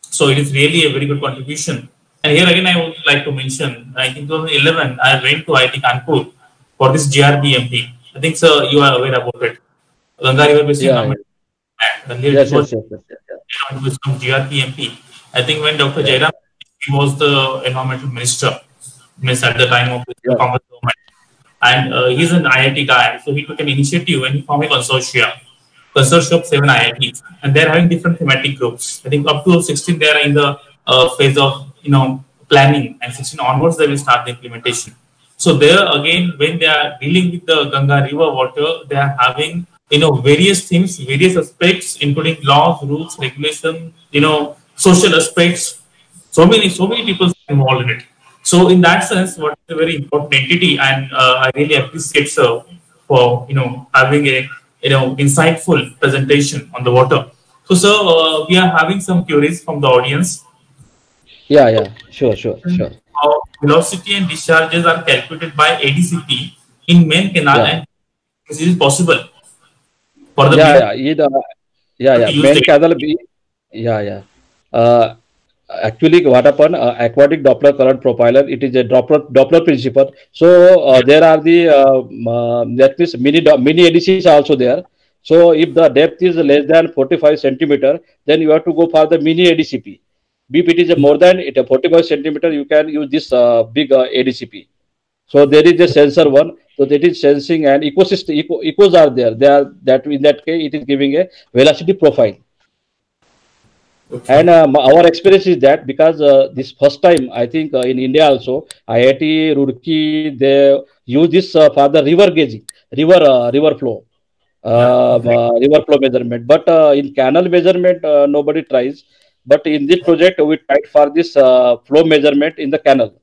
So it is really a very good contribution. And here again, I would like to mention, I think 2011, I went to IIT Kanpur for this GRBMP. I think, sir, you are aware about it. Ganga River Basin Government. Yes. It was from GRBMP. I think when Dr. Jairam, he was the environmental minister at the time of the Congress government. And he's an IIT guy. So he took an initiative and he formed a consortium of 7 IITs. And they're having different thematic groups. I think up to 16, they are in the phase of planning, and 16 onwards they will start the implementation. So there again, when they are dealing with the Ganga River water, they are having various things, various aspects, including laws, rules, regulation, social aspects. So many people involved in it. So in that sense, what is a very important entity, and I really appreciate sir for having a insightful presentation on the water. So sir, we are having some queries from the audience. Yeah. Sure. of velocity and discharges are calculated by ADCP in main canal, Yeah. and this is possible for the Yeah, main yeah, yeah. use Main the canal B. Yeah, yeah. Uh, Actually, what happened? Aquatic Doppler current profiler. It is a Doppler principle. So there are the that means mini ADCs are also there. So if the depth is less than 45 centimeter, then you have to go for the mini ADCP. If it is a more than 45 centimeter, you can use this big ADCP. So there is a sensor one. So that is sensing and ecosystem ecos are there. They are that in that case it is giving a velocity profile. Okay. And our experience is that because this first time, I think in India also, IIT Roorkee, they use this for the river gauging, river flow, Yeah. Okay. river flow measurement. But in canal measurement, nobody tries. But in this project, we tried for this flow measurement in the canal.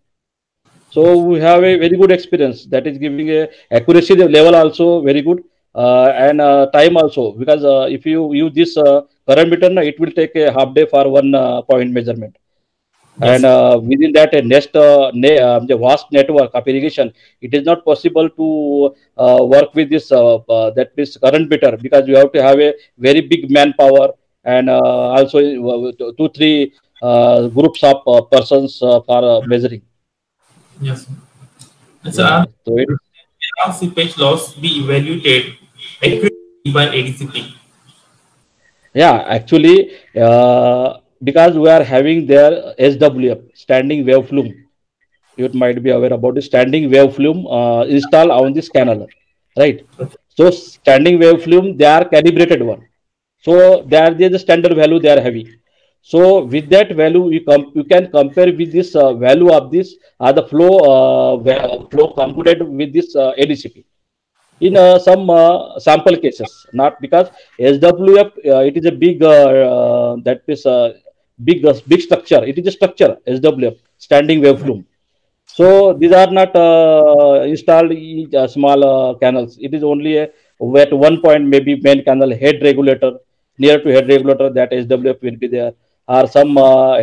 So we have a very good experience that is giving a accuracy level also very good, and time also, because if you use this current meter, it will take a half day for one point measurement. And Yes. within that the vast network of irrigation, it is not possible to work with this that is current meter, because you have to have a very big manpower, and also two three groups of persons for measuring. Yes. And so, Yeah, so it is. can seepage loss be evaluated accurately by ADCP? Yeah, actually, because we are having their SWF, standing wave flume. You might be aware about the standing wave flume installed on this canal, right? So standing wave flume, they are calibrated one. So they are the standard value they are having. So with that value, you can compare with this value of this the flow flow computed with this ADCP in some sample cases, not because SWF it is a big that is big structure. It is a structure SWF, standing wave flume. So these are not installed in small canals. It is only a at one point, maybe main canal head regulator, near to head regulator, that SWF will be there, or some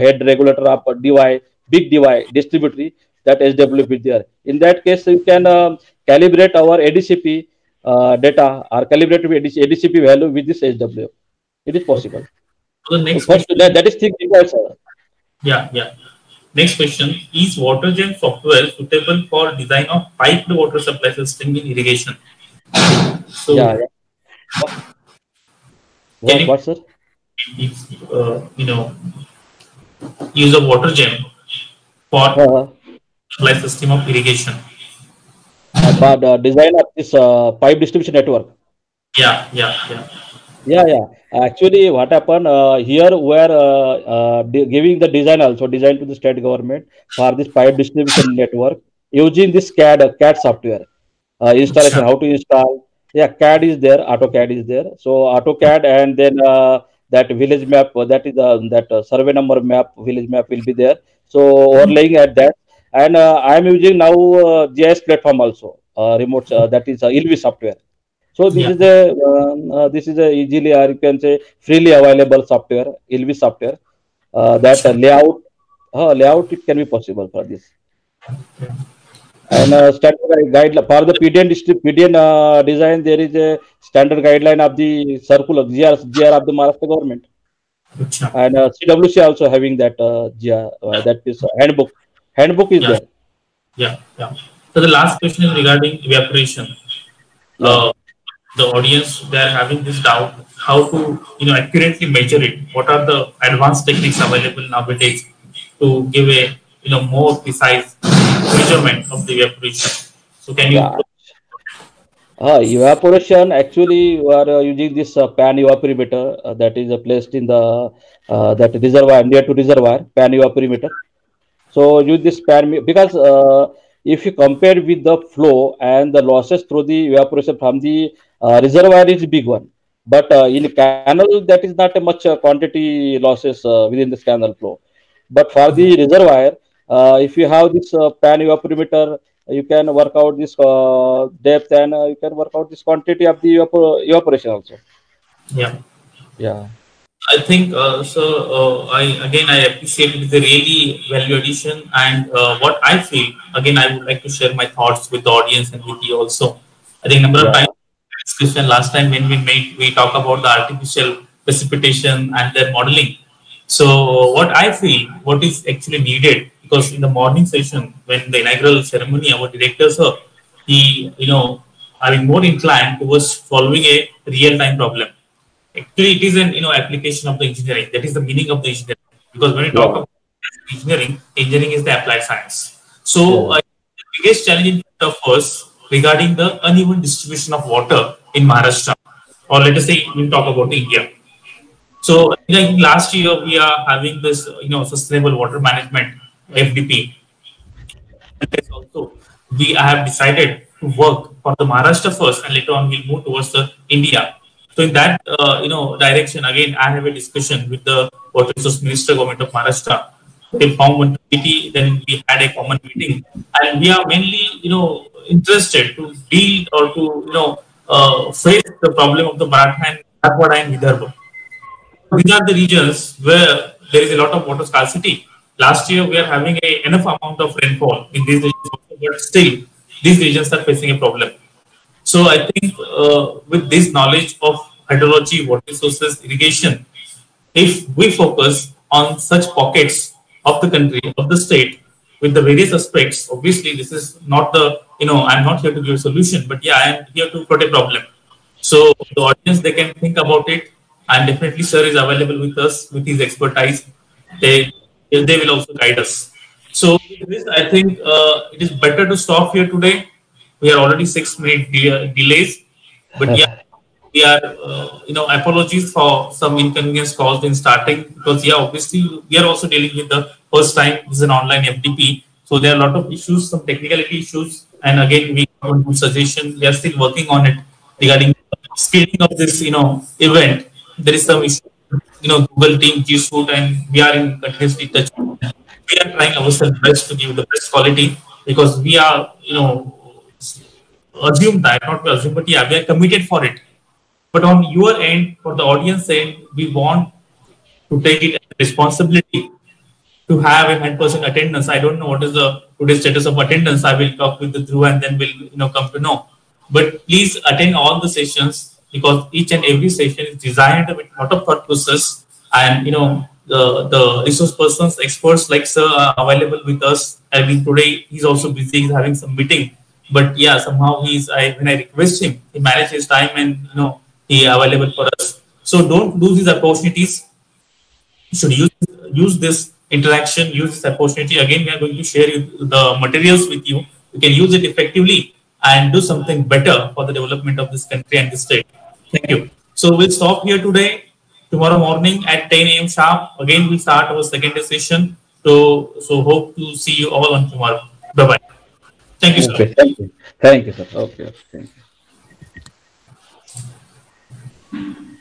head regulator of DY, big DY distributory, that SWF is there. In that case, you can calibrate our ADCP data or calibrate with ADCP value with this SWF. It is Okay. possible. So the So next first, question. that is thing device. Yeah. Yeah. Next question: is WaterGen software suitable for design of piped water supply system in irrigation? Yeah, So, yeah. can you What, sir? use a WaterGen for Uh, supply system of irrigation? for the design of this pipe distribution network. Yeah. Yeah. Yeah. Yeah, yeah. Actually, what happened here, we are giving the design also, design to the state government for this pipe distribution network using this CAD software. Installation, Acha. how to install. Yeah, CAD is there, AutoCAD is there. So AutoCAD, and then that village map, that is that survey number map, village map will be there. So overlaying at that, and I am using now GIS platform also, remote that is ILVI software. So Yeah. this is a easily, or you can say freely available software, ILVI software. That Acha. layout it can be possible for this. And standard guideline for the PDN district PDN design, there is a standard guideline of the circular GR of the Maharashtra government, Acha. and CWC also having that GR, that is handbook. Handbook is Yeah. there. Yeah. Yeah. So the last question is regarding evaporation. Yeah. The audience, they are having this doubt how to accurately measure it. What are the advanced techniques available nowadays to give a more precise measurement of the evaporation? So can you Yeah. Evaporation, actually, we are using this pan evaporimeter that is placed in the that reservoir, near to reservoir, pan evaporimeter. So use this pan because if you compare with the flow and the losses through the evaporation from the reservoir is big one, but in canal that is not a much quantity losses within this canal flow. But for the reservoir, if you have this pan evaporimeter, you can work out this depth, and you can work out this quantity of the evaporation also. yeah. Yeah. I think so. I appreciate it. It's a really value addition, and what I feel again, I would like to share my thoughts with the audience and with you also. I think number of Yeah. times discussion last time when we talk about the artificial precipitation and their modeling. So what I feel, what is actually needed, because in the morning session when the inaugural ceremony, our director sir, he are more inclined towards solving a real time problem. Actually, it is an application of the engineering. That is the meaning of the engineering. Because when we talk Yeah. about engineering, engineering is the applied science. So Yeah. the biggest challenge in front of us regarding the uneven distribution of water in Maharashtra, or let us say we talk about India. So like last year we are having this sustainable water management FDP. And there's also we have decided to work for the Maharashtra first, and later on we'll move towards the India. So in that direction, again, I have a discussion with the Water Resource Minister, Government of Maharashtra. They formed one committee, then we had a common meeting, and we are mainly interested to deal or to face the problem of the Maratha and Marathwada and Vidarbha. These are the regions where there is a lot of water scarcity. Last year, we are having enough amount of rainfall in these regions, also, but still, these regions are facing a problem. So I think with this knowledge of hydrology, water resources, irrigation, if we focus on such pockets of the country, of the state, with the various aspects, obviously this is not I'm not here to give a solution, but yeah, I am here to put a problem. So the audience, they can think about it, and definitely sir is available with us with his expertise. They they will also guide us. So with this, I think it is better to stop here today. We are already 6 minute delays, but yeah, we are apologies for some inconvenience caused in starting, because yeah, obviously we are also dealing with the first time this is an online FDP, so there are a lot of issues, some technicality issues, and again we have a good suggestion. We are still working on it regarding scaling of this event. There is some issue, Google team, G Suite, and we are in continuously touch. We are trying ourselves best to give the best quality, because we are assume that, not to assume, but yeah, we are committed for it. But on your end, for the audience end, we want to take it as a responsibility to have a 100% attendance. I don't know what is the today's status of attendance. I will talk with the Dhruv and then we'll come to know. But please attend all the sessions, because each and every session is designed with a lot of thought process, and the resource persons, experts like sir are available with us. I mean today he's also busy, he's having some meeting. But yeah, somehow when I request him, he manages his time, and he available for us. So don't lose these opportunities. You should use this interaction, use this opportunity. Again, we are going to share the materials with you. You can use it effectively and do something better for the development of this country and this state. Thank you. So we'll stop here today. Tomorrow morning at 10 a.m. sharp, again we'll start our second day session. So hope to see you all on tomorrow. Bye bye. Thank you, sir. Okay. Thank you. Thank you, sir. Okay. Thank you.